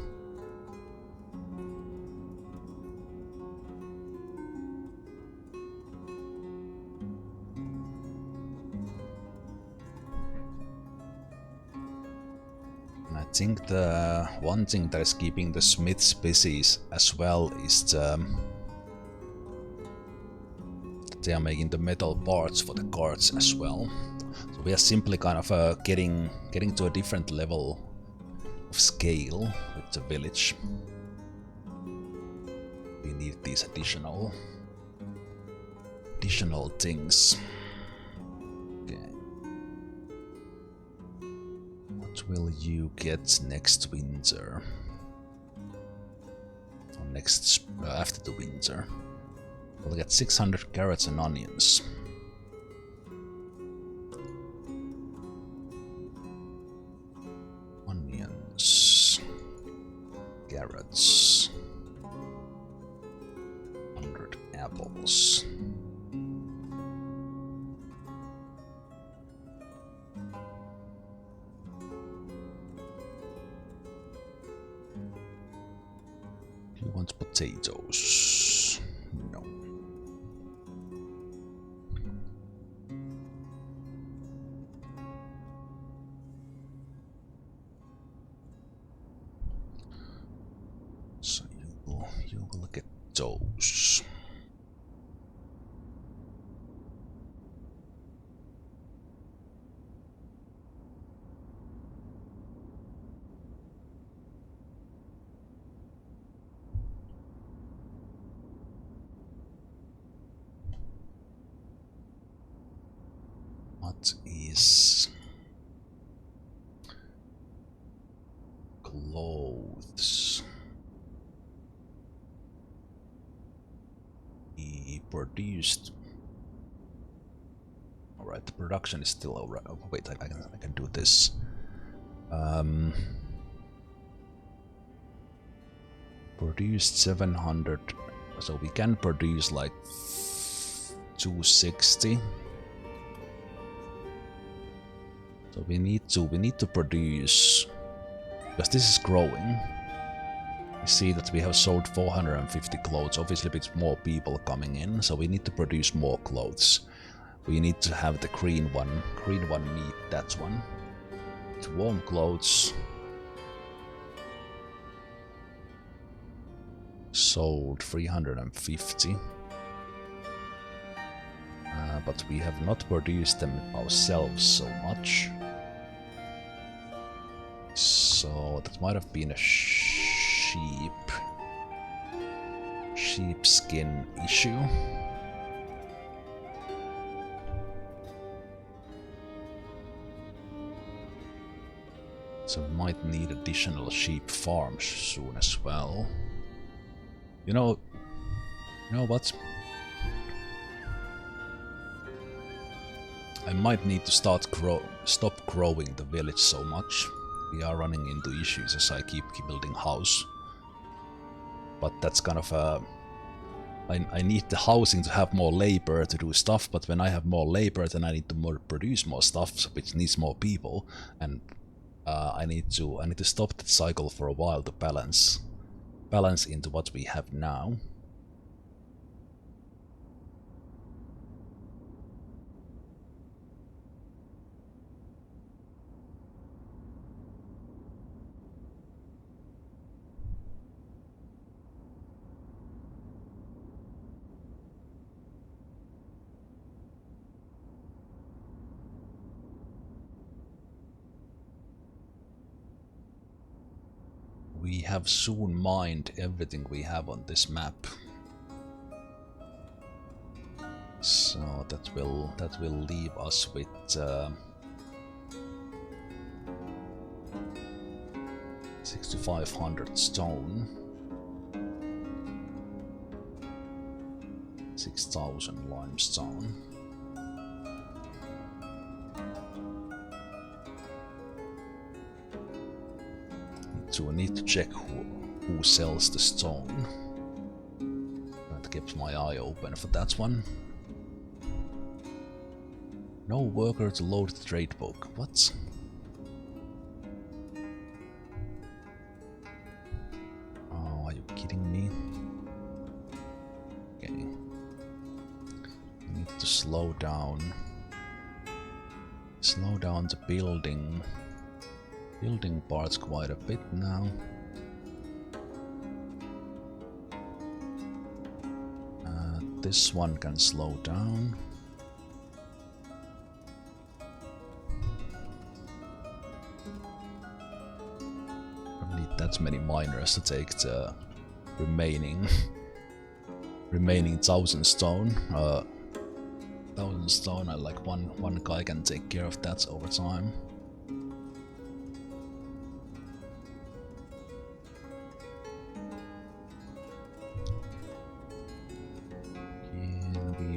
And I think the one thing that is keeping the smiths busy as well is that they are making the metal parts for the carts as well. So we are simply kind of getting to a different level of scale with the village. We need these additional things. Okay. What will you get next winter? Or after the winter? We'll get 600 carrots and onions. Onions, carrots, 100 apples. Do you want potatoes? No. We'll get those. What is clothes? He produced. All right, the production is still over. Oh, wait, I can do this. Produced 700, so we can produce like 260. So we need to produce, because this is growing. You see that we have sold 450 clothes. Obviously, it's more people coming in, so we need to produce more clothes. We need to have the green one meet that one. It's warm clothes. Sold 350. But we have not produced them ourselves so much. So that might have been a sheepskin issue. So we might need additional sheep farms soon as well. You know what? I might need to stop growing the village so much. We are running into issues as I keep building house. But that's kind of a... I need the housing to have more labor to do stuff, but when I have more labor then I need to produce more stuff, which needs more people, and I need to stop that cycle for a while to balance into what we have now. We have soon mined everything we have on this map, so that will leave us with 6,500 stone, 6,000 limestone. So I need to check who sells the stone. That keeps my eye open for that one. No worker to load the trade book. What? Oh, are you kidding me? Okay. I need to slow down the building parts quite a bit now. This one can slow down. Don't need that many miners to take the remaining 1,000 stone. 1,000 stone. I like one guy can take care of that over time.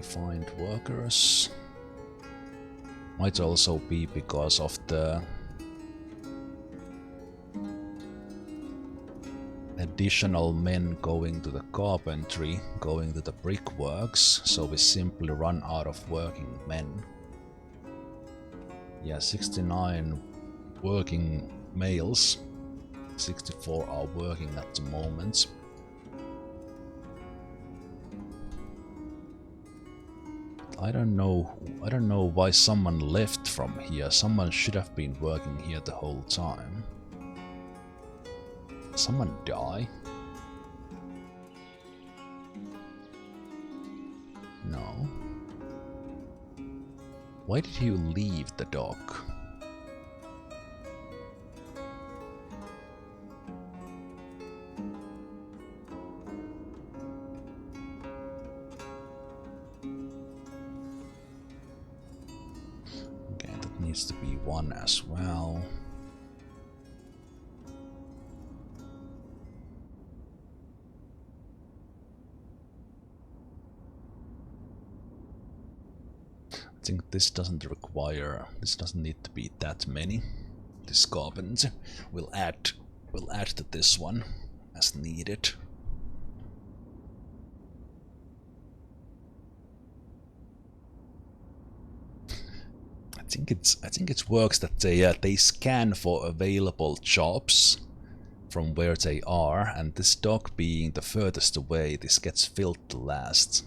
Find workers. Might also be because of the additional men going to the carpentry, going to the brickworks, so we simply run out of working men. Yeah, 69 working males, 64 are working at the moment. I don't know why someone left from here. Someone should have been working here the whole time. Someone die? No. Why did you leave the dog? Okay, that needs to be one as well. I think this doesn't need to be that many. This carpenter will add to this one as needed. I think it works that they scan for available jobs from where they are, and this dog being the furthest away, this gets filled last.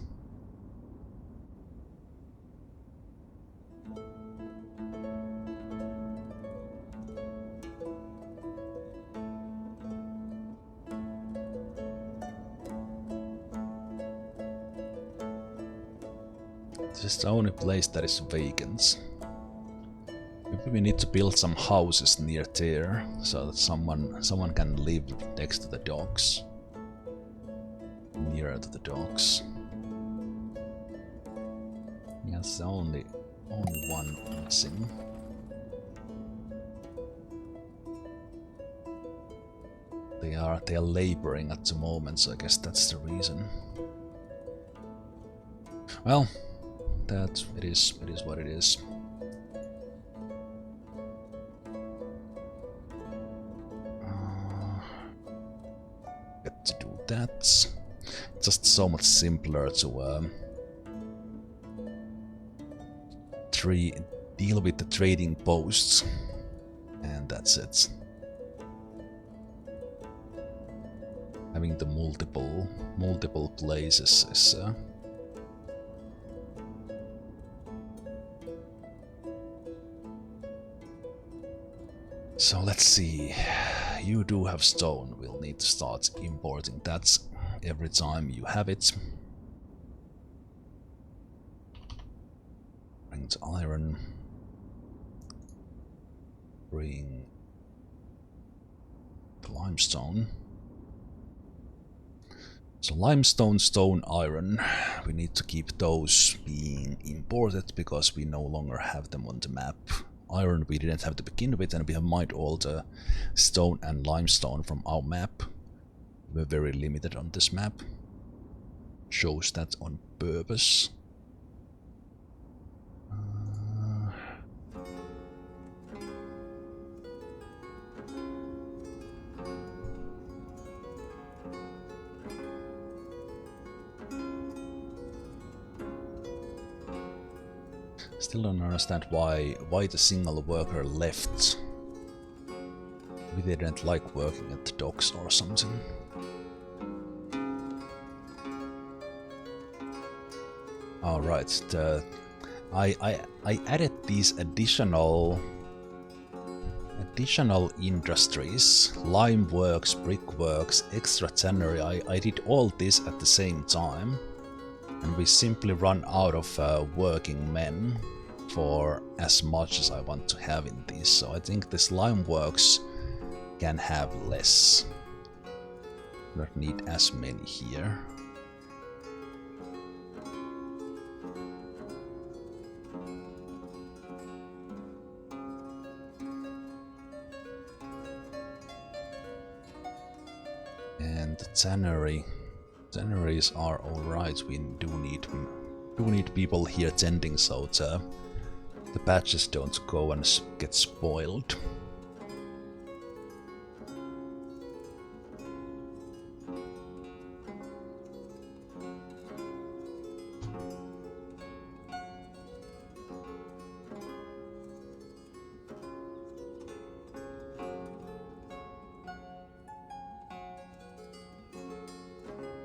This is the only place that is vacant. Maybe we need to build some houses near there, so that someone can live next to the dogs. Nearer to the dogs. Yes, the only one missing. They are laboring at the moment, so I guess that's the reason. Well, it is what it is. Get to do that. It's just so much simpler to deal with the trading posts, and that's it. Having the multiple places is so let's see. You do have stone. We'll need to start importing that every time you have it. Bring the iron. Bring the limestone. So limestone, stone, iron. We need to keep those being imported because we no longer have them on the map. Iron we didn't have to begin with, and we have mined all the stone and limestone from our map. We're very limited on this map. Shows that on purpose. Still don't understand why the single worker left. Maybe they didn't like working at the docks or something. Alright, I added these additional industries, lime works, brickworks, extra tannery. I did all this at the same time, and we simply run out of working men for as much as I want to have in these. So I think this lime works can have less. Not need as many here. And the tanneries are alright. We do need people here tending, so the patches don't go and get spoiled.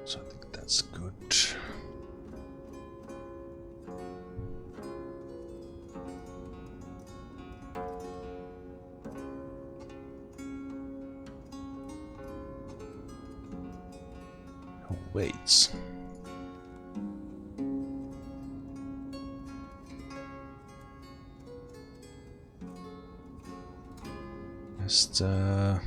So I think that's good. Oh, wait. Just oh,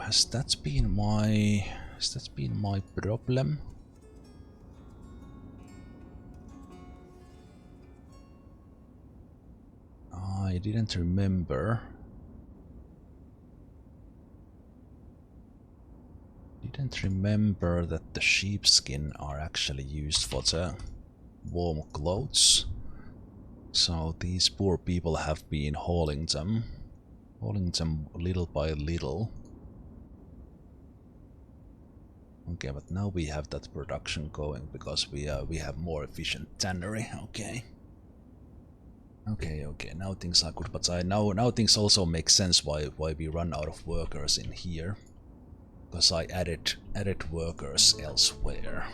has that been my problem? I didn't remember. Didn't remember that the sheepskin are actually used for the warm clothes. So these poor people have been hauling them little by little. Okay, but now we have that production going because we have more efficient tannery. Okay. Okay, now things are good, but now things also make sense why we run out of workers in here. Because I added workers elsewhere.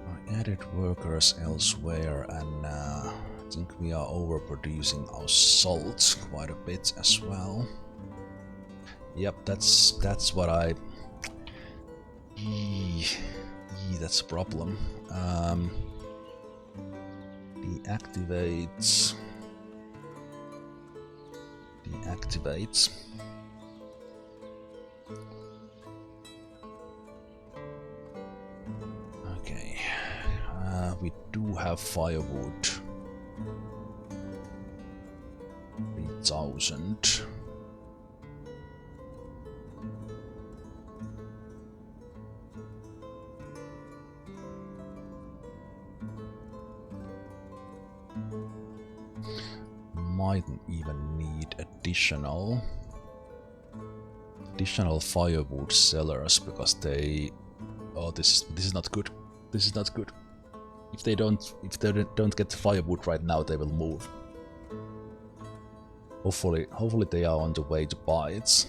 I added workers elsewhere, and I think we are overproducing our salt quite a bit as well. Yep, that's what I. That's a problem. Deactivates. Okay, we do have firewood. 3,000. Might even need additional firewood sellers because they. Oh, this is not good. This is not good. If they don't get firewood right now, they will move. Hopefully they are on the way to buy it.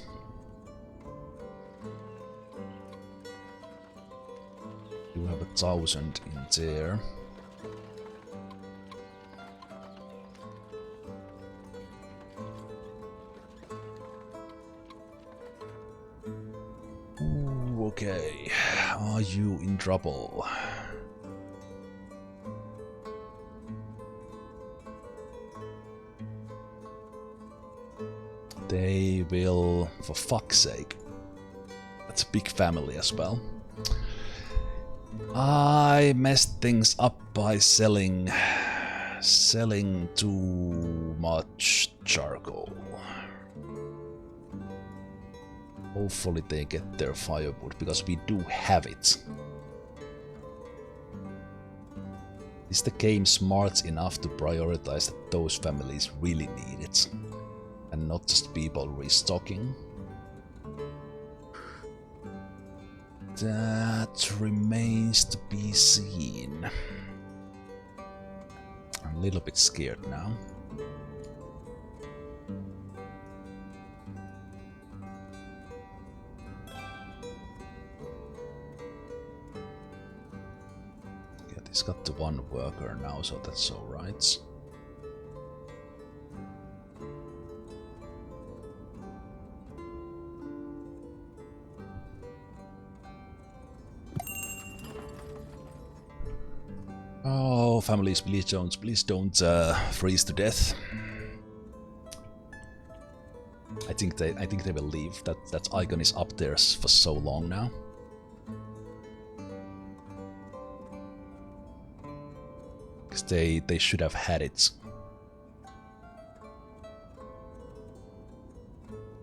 You have 1,000 in there. Ooh, okay, are you in trouble? They will, for fuck's sake. That's a big family as well. I messed things up by selling too much charcoal. Hopefully they get their firewood, because we do have it. Is the game smart enough to prioritize that those families really need it? And not just people restocking? That remains to be seen. I'm a little bit scared now. Yeah, he's got the one worker now, so that's alright. Oh, families, please don't freeze to death. I think they will leave. That icon is up there for so long now. Because they should have had it.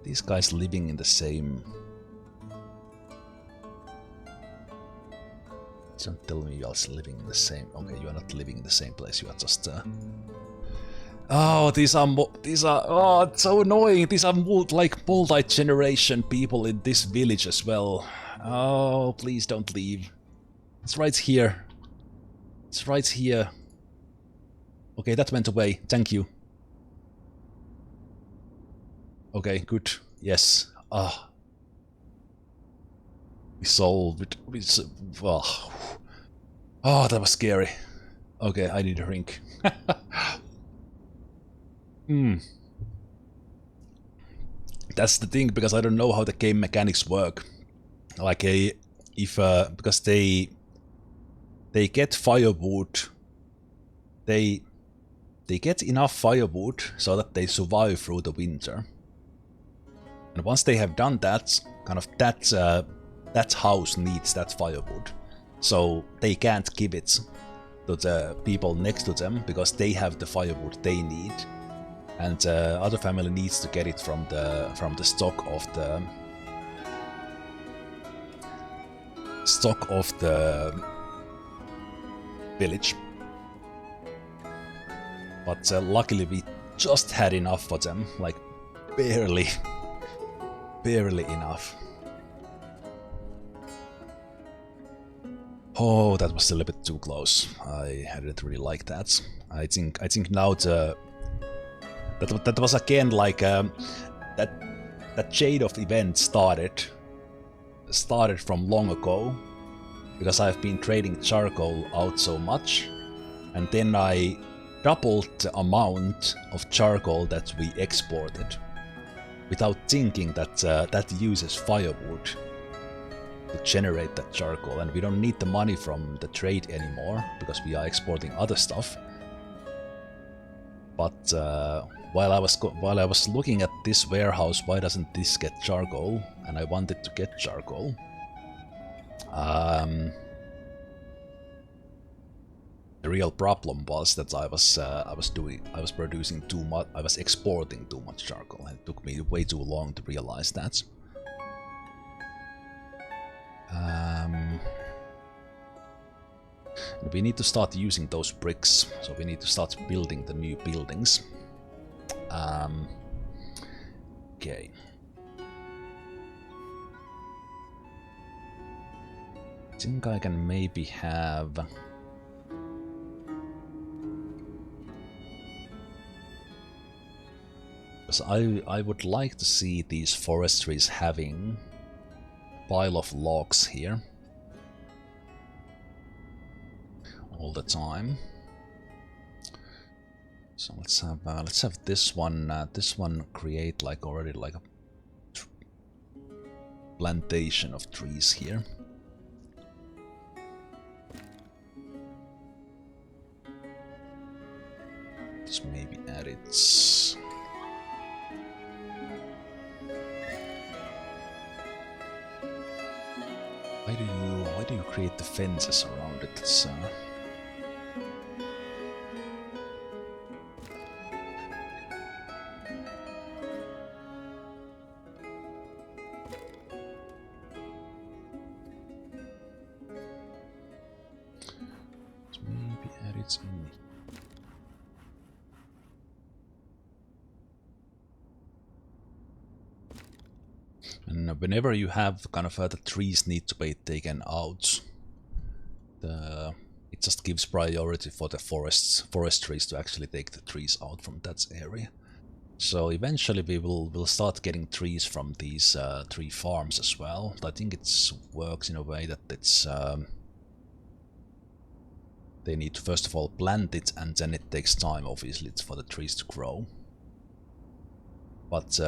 These guys living in the same. Don't tell me you are living in the same. Okay, you are not living in the same place. You are just. Oh, these are. Oh, it's so annoying. These are multi-generation people in this village as well. Oh, please don't leave. It's right here. It's right here. Okay, that went away. Thank you. Okay, good. Yes. Ah. We solved it. Oh, that was scary. Okay, I need a drink. Hmm. That's the thing, because I don't know how the game mechanics work. Like because they get firewood, they get enough firewood so that they survive through the winter. And once they have done that, kind of that house needs that firewood, so they can't give it to the people next to them because they have the firewood they need, and the other family needs to get it from the stock of the village. But luckily we just had enough for them, like barely enough. Oh, that was a little bit too close. I didn't really like that. I think now that was again like that shade of event started from long ago, because I've been trading charcoal out so much, and then I doubled the amount of charcoal that we exported without thinking that that uses firewood to generate that charcoal, and we don't need the money from the trade anymore because we are exporting other stuff. But while I was looking at this warehouse, why doesn't this get charcoal? And I wanted to get charcoal. The real problem was that I was producing too much. I was exporting too much charcoal, and it took me way too long to realize that. We need to start using those bricks, so we need to start building the new buildings. Okay. I think I can maybe have... Because I would like to see these forestries having a pile of logs here all the time. So let's have this one create like already like a plantation of trees here. Just maybe add it. Why do you create the fences around it? It's, maybe add it in. And whenever you have kind of the trees need to be taken out, it just gives priority for the forestries to actually take the trees out from that area. So eventually we'll start getting trees from these tree farms as well. I think it works in a way that it's they need to first of all plant it, and then it takes time obviously for the trees to grow. But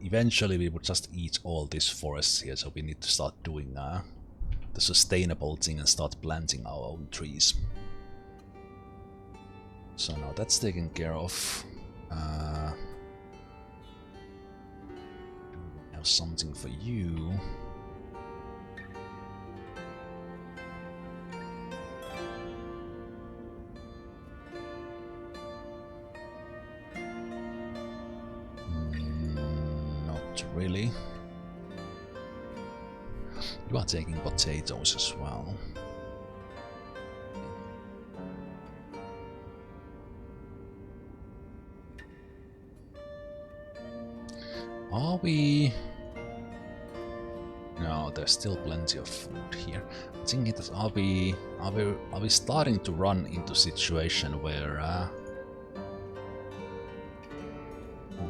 eventually we would just eat all these forests here, so we need to start doing the sustainable thing and start planting our own trees. So now that's taken care of. Do we have something for you? Not really. You are taking potatoes as well. Are we... No, there's still plenty of food here. I think it is, are we starting to run into a situation where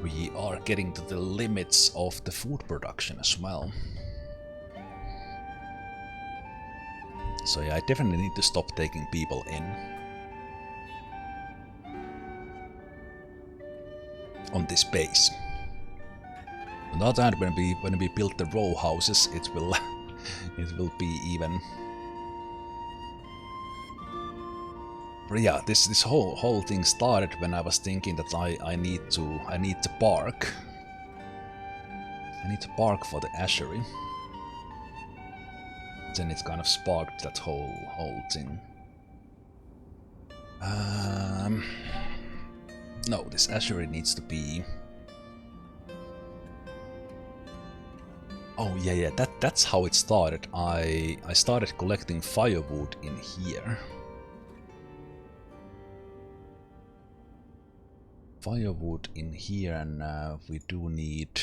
we are getting to the limits of the food production as well? So yeah, I definitely need to stop taking people in. on this base. On the other hand, when we build the row houses, it will it will be even. But yeah, this whole thing started when I was thinking that I need to bark. I need to bark for the ashery. Then it kind of sparked that whole thing. No, this ashery needs to be. Oh yeah, that's how it started. I started collecting firewood in here. Firewood in here, and we do need.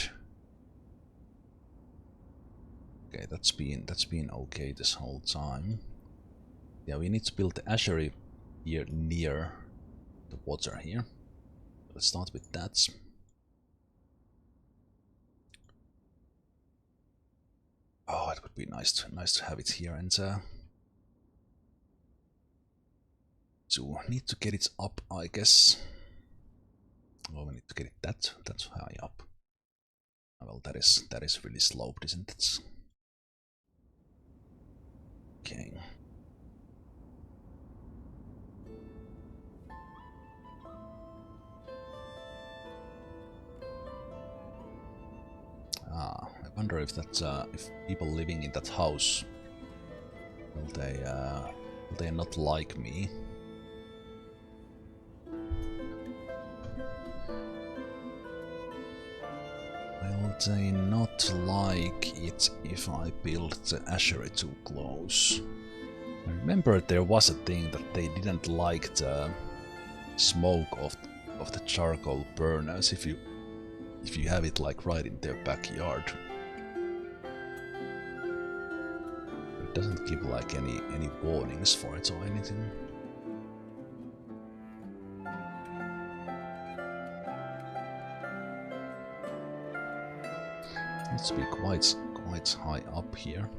Okay, that's been okay this whole time. Yeah, we need to build the ashery here near the water here. Let's start with that. Oh, it would be nice to have it here, and so need to get it up, I guess. Oh, we need to get it that high up. Well, that is really sloped, isn't it? Okay. I wonder if if people living in that house will they not like me? Will they not like it if I build the ashery too close? I remember there was a thing that they didn't like the smoke of the charcoal burners if you have it like right in their backyard. It doesn't give like any warnings for it or anything. Needs to be quite high up here.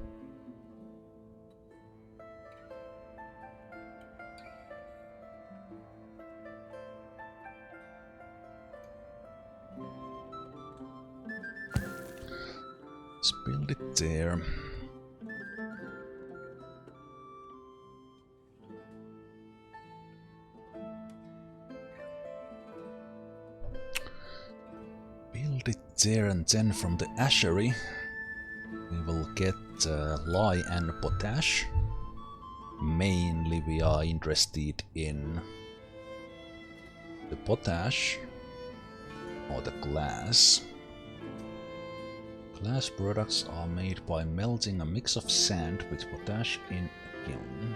Let's build it there. Build it there, and then from the ashery we will get lye and potash. Mainly we are interested in the potash or the glass. Glass products are made by melting a mix of sand with potash in a kiln.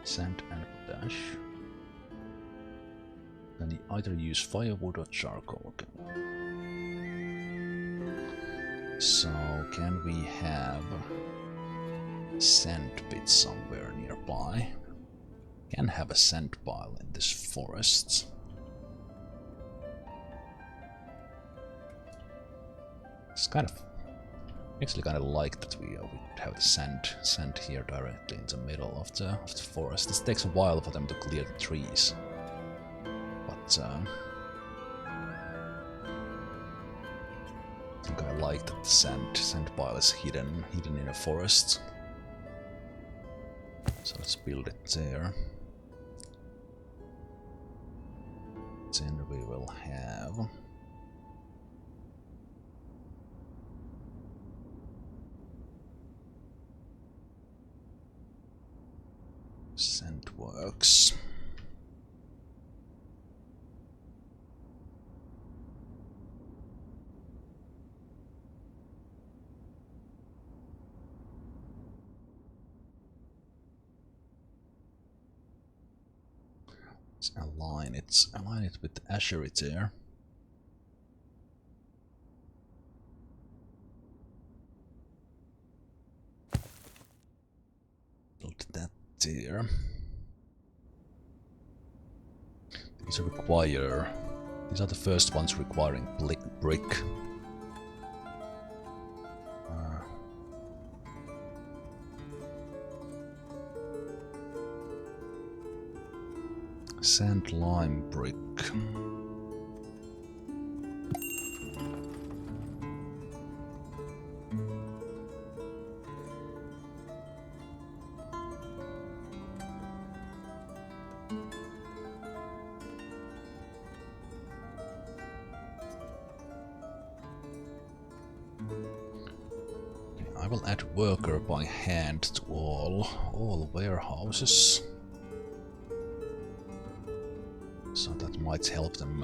Sand and potash. Then you either use firewood or charcoal. Okay. So can we have a sand pit somewhere nearby? Can have a sand pile in this forest. It's actually kind of like that we would have the sand here directly in the middle of the forest. This takes a while for them to clear the trees, but I think I like that the sand pile is hidden in a forest. So let's build it there. Then we will have sand works. Let's align it with the ashery there. Build that there. These are the first ones requiring brick. Sand lime brick. I will add worker by hand to all warehouses. So that might help them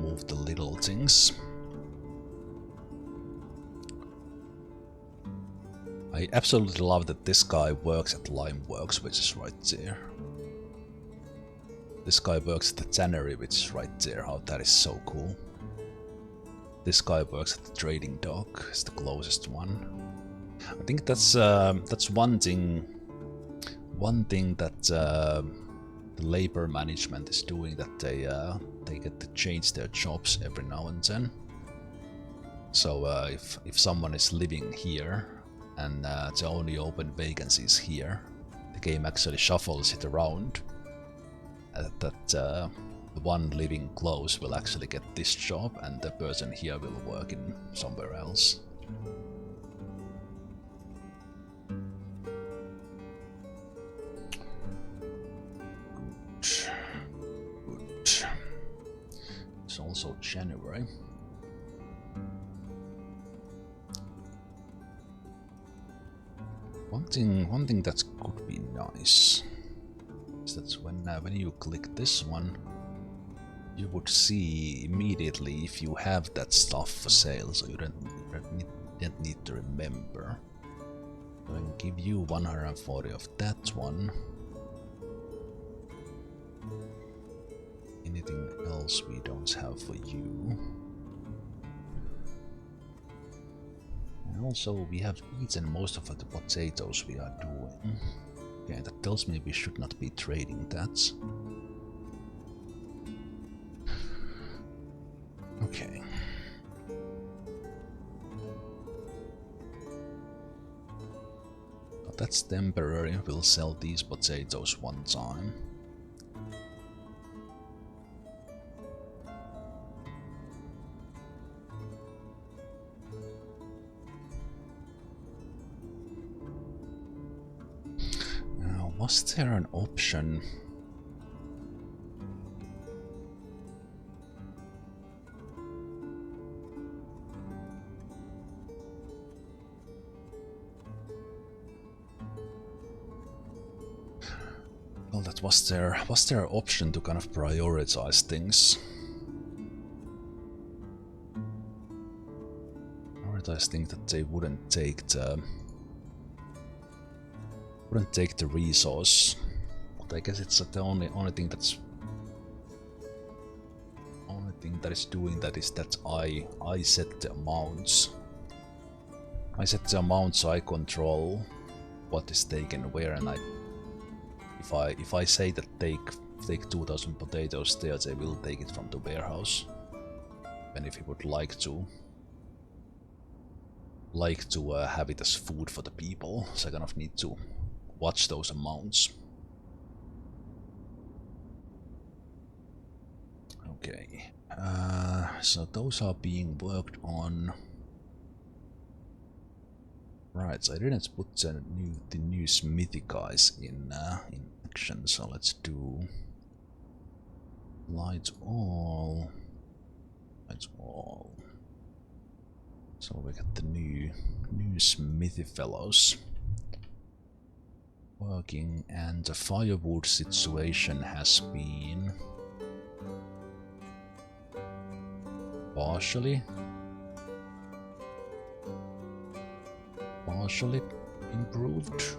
move the little things. I absolutely love that this guy works at Limeworks, which is right there. This guy works at the tannery, which is right there. How that is so cool. This guy works at the trading dock. It's the closest one. I think that's one thing. One thing that the labor management is doing, that they get to change their jobs every now and then. So if someone is living here and the only open vacancies here, the game actually shuffles it around. That the one living close will actually get this job, and the person here will work in somewhere else. Good. It's also January. One thing that could be nice is that when you click this one, you would see immediately if you have that stuff for sale, so you don't need to remember. So I can give you 140 of that one. Anything else we don't have for you? And also we have eaten most of the potatoes we are doing. Okay, that tells me we should not be trading that. Okay. But that's temporary. We'll sell these potatoes one time. Now, was there an option? Well, that was there an option to kind of prioritize things? Prioritize things that they wouldn't take the resource. But I guess it's the only thing that is doing that is that I set the amounts. I set the amount, so I control what is taken where, and if I say that take 2,000 potatoes there, they will take it from the warehouse. And if you would like to have it as food for the people, so I kind of need to watch those amounts. Okay, so those are being worked on. Right, so I didn't put the new smithy guys in action, so let's do light all. So we got the new smithy fellows working, and the firewood situation has been partially improved.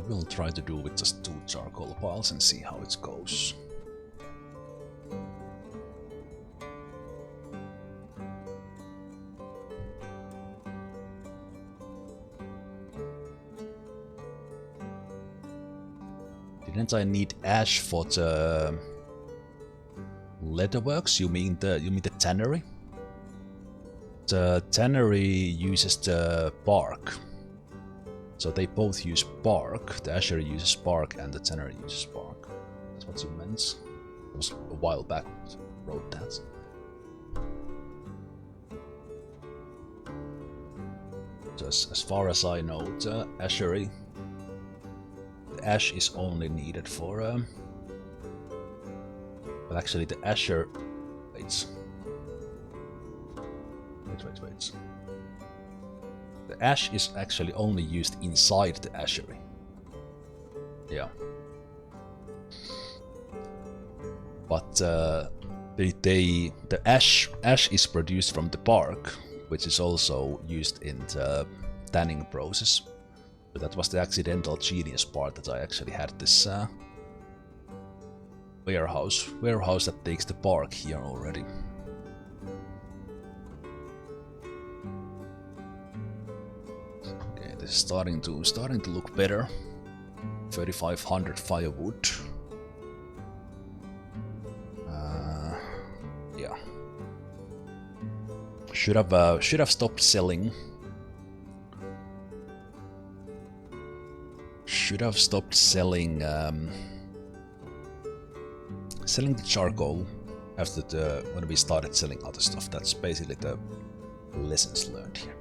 We'll try to do with just 2 charcoal piles and see how it goes. Didn't I need ash for the leatherworks? You mean the tannery? The tannery uses the bark. So they both use bark. The ashery uses bark and the tannery uses bark. That's what you meant. It was a while back I wrote that. So as far as I know, the ashery ash is only needed for... But actually the asher... Wait. The ash is actually only used inside the ashery. Yeah. But the ash is produced from the bark, which is also used in the tanning process. But that was the accidental genius part, that I actually had this warehouse that takes the bark here already. Okay, this is starting to look better. 3,500 firewood. Yeah. Should have stopped selling. Should have stopped selling selling the charcoal after when we started selling other stuff. That's basically the lessons learned here.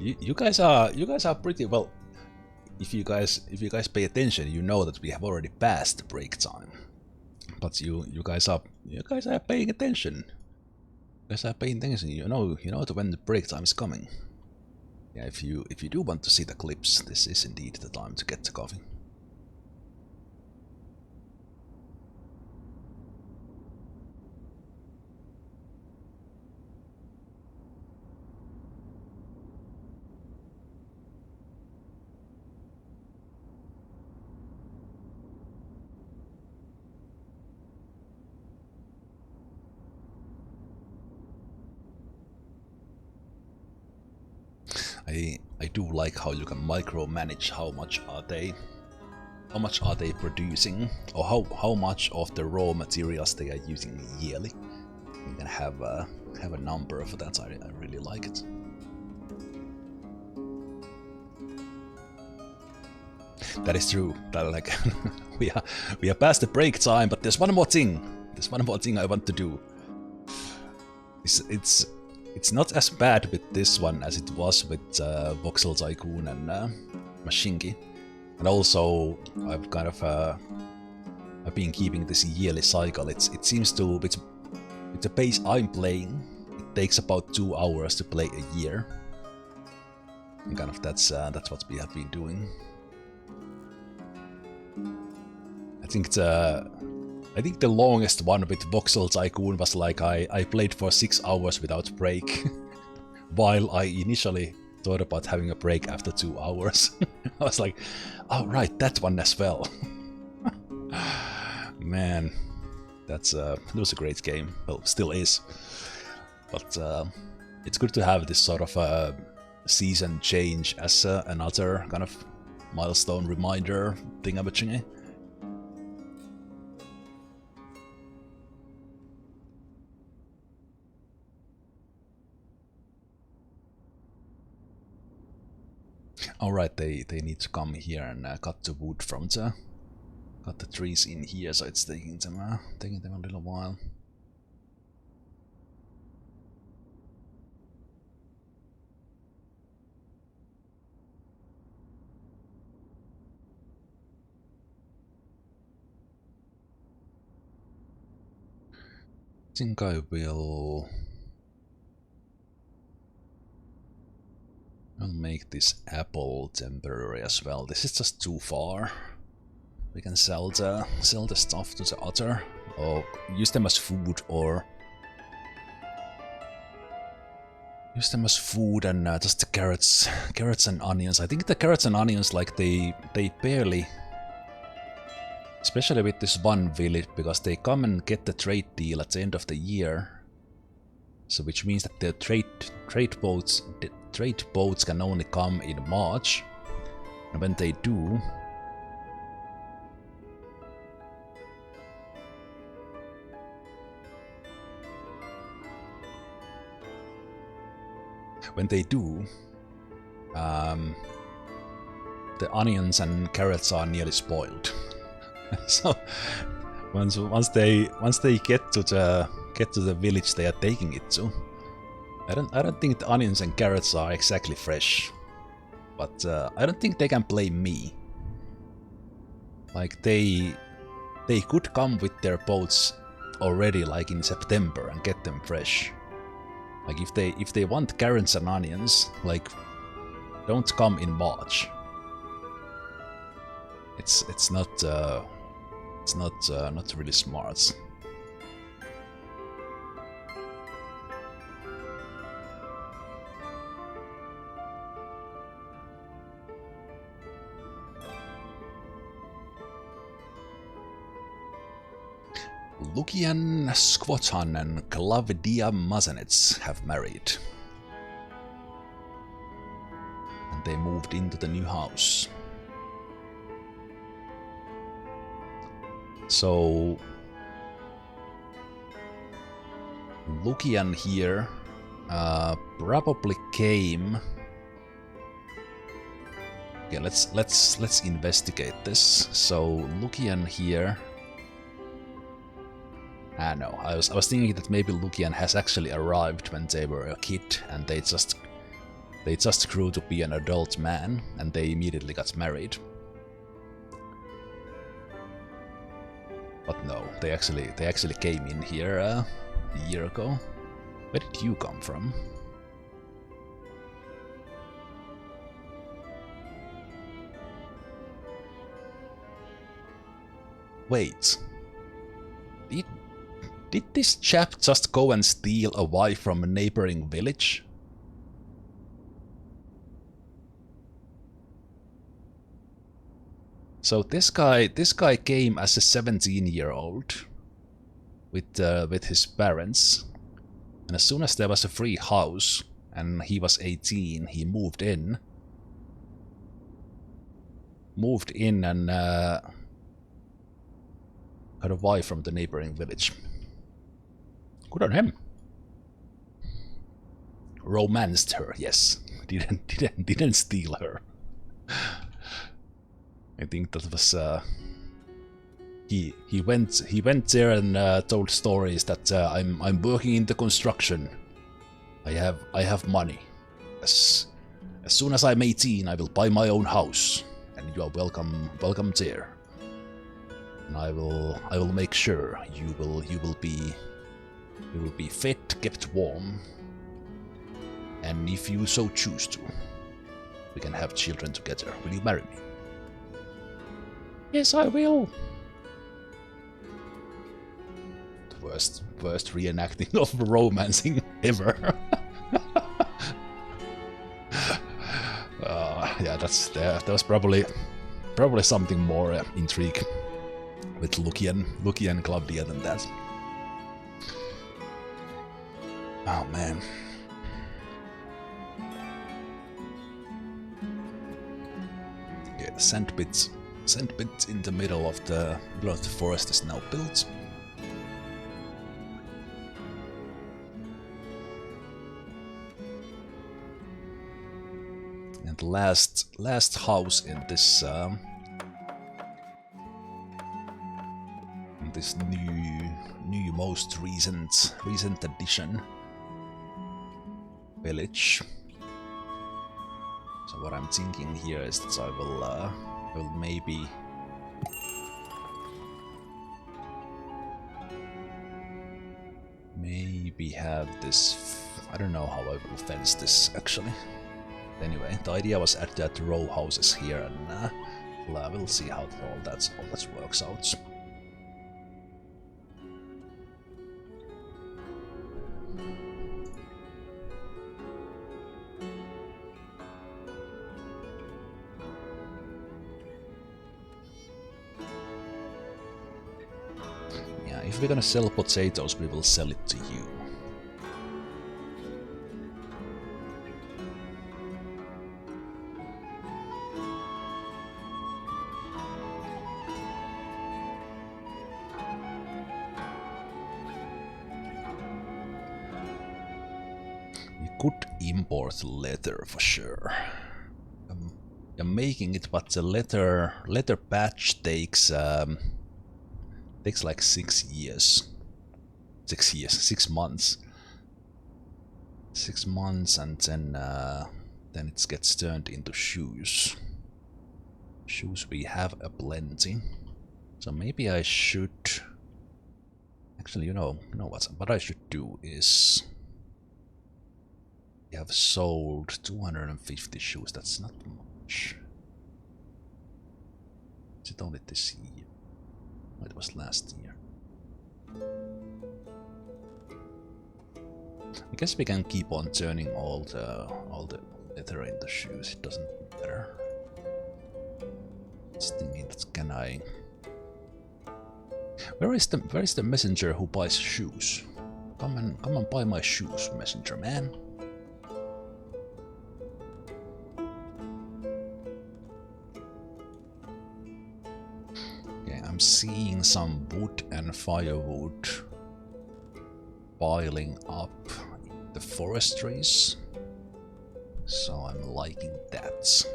You guys are pretty well. If you guys pay attention, you know that we have already passed the break time. But you guys are paying attention. You guys are paying attention. You know when the break time is coming. Yeah, if you do want to see the clips, this is indeed the time to get the coffee. I do like how you can micromanage how much are they producing, or how much of the raw materials they are using yearly. You can have a number for that. I really like it. That is true. That, like, we are past the break time, but there's one more thing. There's one more thing I want to do. It's not as bad with this one as it was with Voxel Tycoon and Machinki. And also, I've kind of I've been keeping this yearly cycle. It seems to, with the pace I'm playing, it takes about 2 hours to play a year. And kind of that's what we have been doing. I think the longest one with Voxel Tycoon was like I played for 6 hours without break, while I initially thought about having a break after 2 hours. I was like, oh right, that one as well. Man, it was a great game. Well, still is. But it's good to have this sort of season change as another kind of milestone reminder thingamajiggy. Alright, they need to come here and cut the wood from the trees in here, so it's taking them a little while. I think I will... I'll make this apple temporary as well. This is just too far. We can sell the stuff to the other, or use them as food, or use them as food and just the carrots and onions. I think the carrots and onions, like they barely, especially with this one village, because they come and get the trade deal at the end of the year. So which means that the trade boats can only come in March, and when they do, the onions and carrots are nearly spoiled. So once they get to the village they are taking it to, I don't think the onions and carrots are exactly fresh. But I don't think they can blame me. Like they could come with their boats already like in September and get them fresh. Like if they want carrots and onions, like don't come in March. It's not really smart. Lukian Skvotan and Klavdia Mazanets have married. And they moved into the new house. So Lukian here probably came. Okay, let's investigate this. So Lukian here. No, I was thinking that maybe Lukian has actually arrived when they were a kid, and they just grew to be an adult man, and they immediately got married. But no, they actually came in here a year ago. Where did you come from? Wait. Did this chap just go and steal a wife from a neighboring village? So this guy came as a 17-year-old with his parents, and as soon as there was a free house and he was 18, he moved in and got a wife from the neighboring village. Good on him. Romanced her, yes. Didn't steal her. I think that was he went there and told stories that I'm working in the construction. I have money. As soon as I'm 18, I will buy my own house, and you are welcome there. And I will make sure you will be fed, kept warm, and if you so choose to, we can have children together. Will you marry me? Yes, I will. The worst reenacting of romancing ever. Yeah, that was probably something more intrigue with Lukian Claudia than that. Oh man. Yeah, the sand pit in the middle of the forest is now built. And the last house in this new most recent addition village. So what I'm thinking here is that I will maybe have this. I don't know how I will fence this actually. Anyway, the idea was add that row houses here, and we'll see how all that works out. If we're gonna sell potatoes, we will sell it to you. We could import leather for sure. I'm making it, but the leather patch takes like 6 years. 6 years, 6 months. 6 months, and then it gets turned into shoes. Shoes we have a plenty. So maybe I should... Actually, you know what I should do is... We have sold 250 shoes, that's not much. Is it only this year? Oh, it was last year. I guess we can keep on turning all the leather into shoes, it doesn't matter. Just thinking, can I... Where is the messenger who buys shoes? Come and buy my shoes, messenger man. Okay, I'm seeing some wood and firewood piling up in the forestries, so I'm liking that.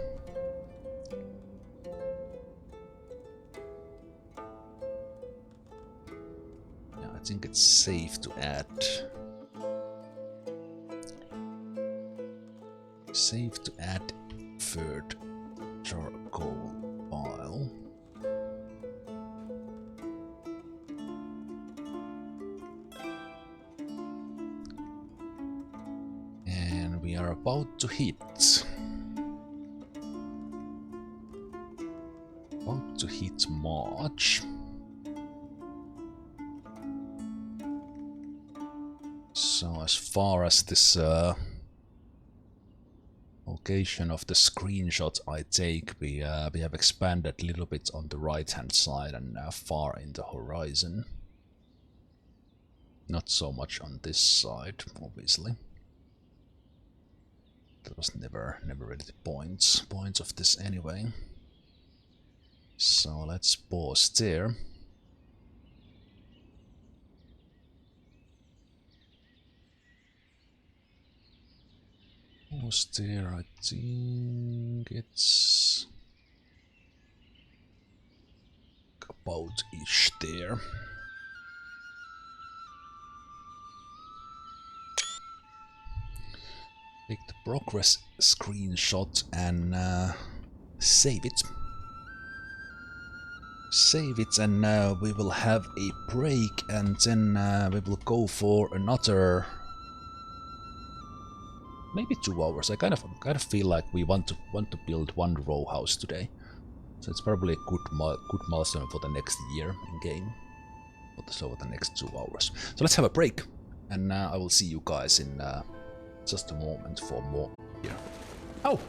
I think it's safe to add third charcoal pile. And we are about to hit March. So as far as this location of the screenshot I take, we have expanded a little bit on the right hand side and far in the horizon. Not so much on this side, obviously. That was never really the points of this anyway. So let's pause there. Pause there, I think it's about ish there. Take the progress screenshot and save it. Save it, and we will have a break, and then we will go for another maybe 2 hours. I kind of feel like we want to build one row house today, so it's probably a good milestone for the next year in game. So the next 2 hours. So let's have a break, and I will see you guys in just a moment for more here. Oh!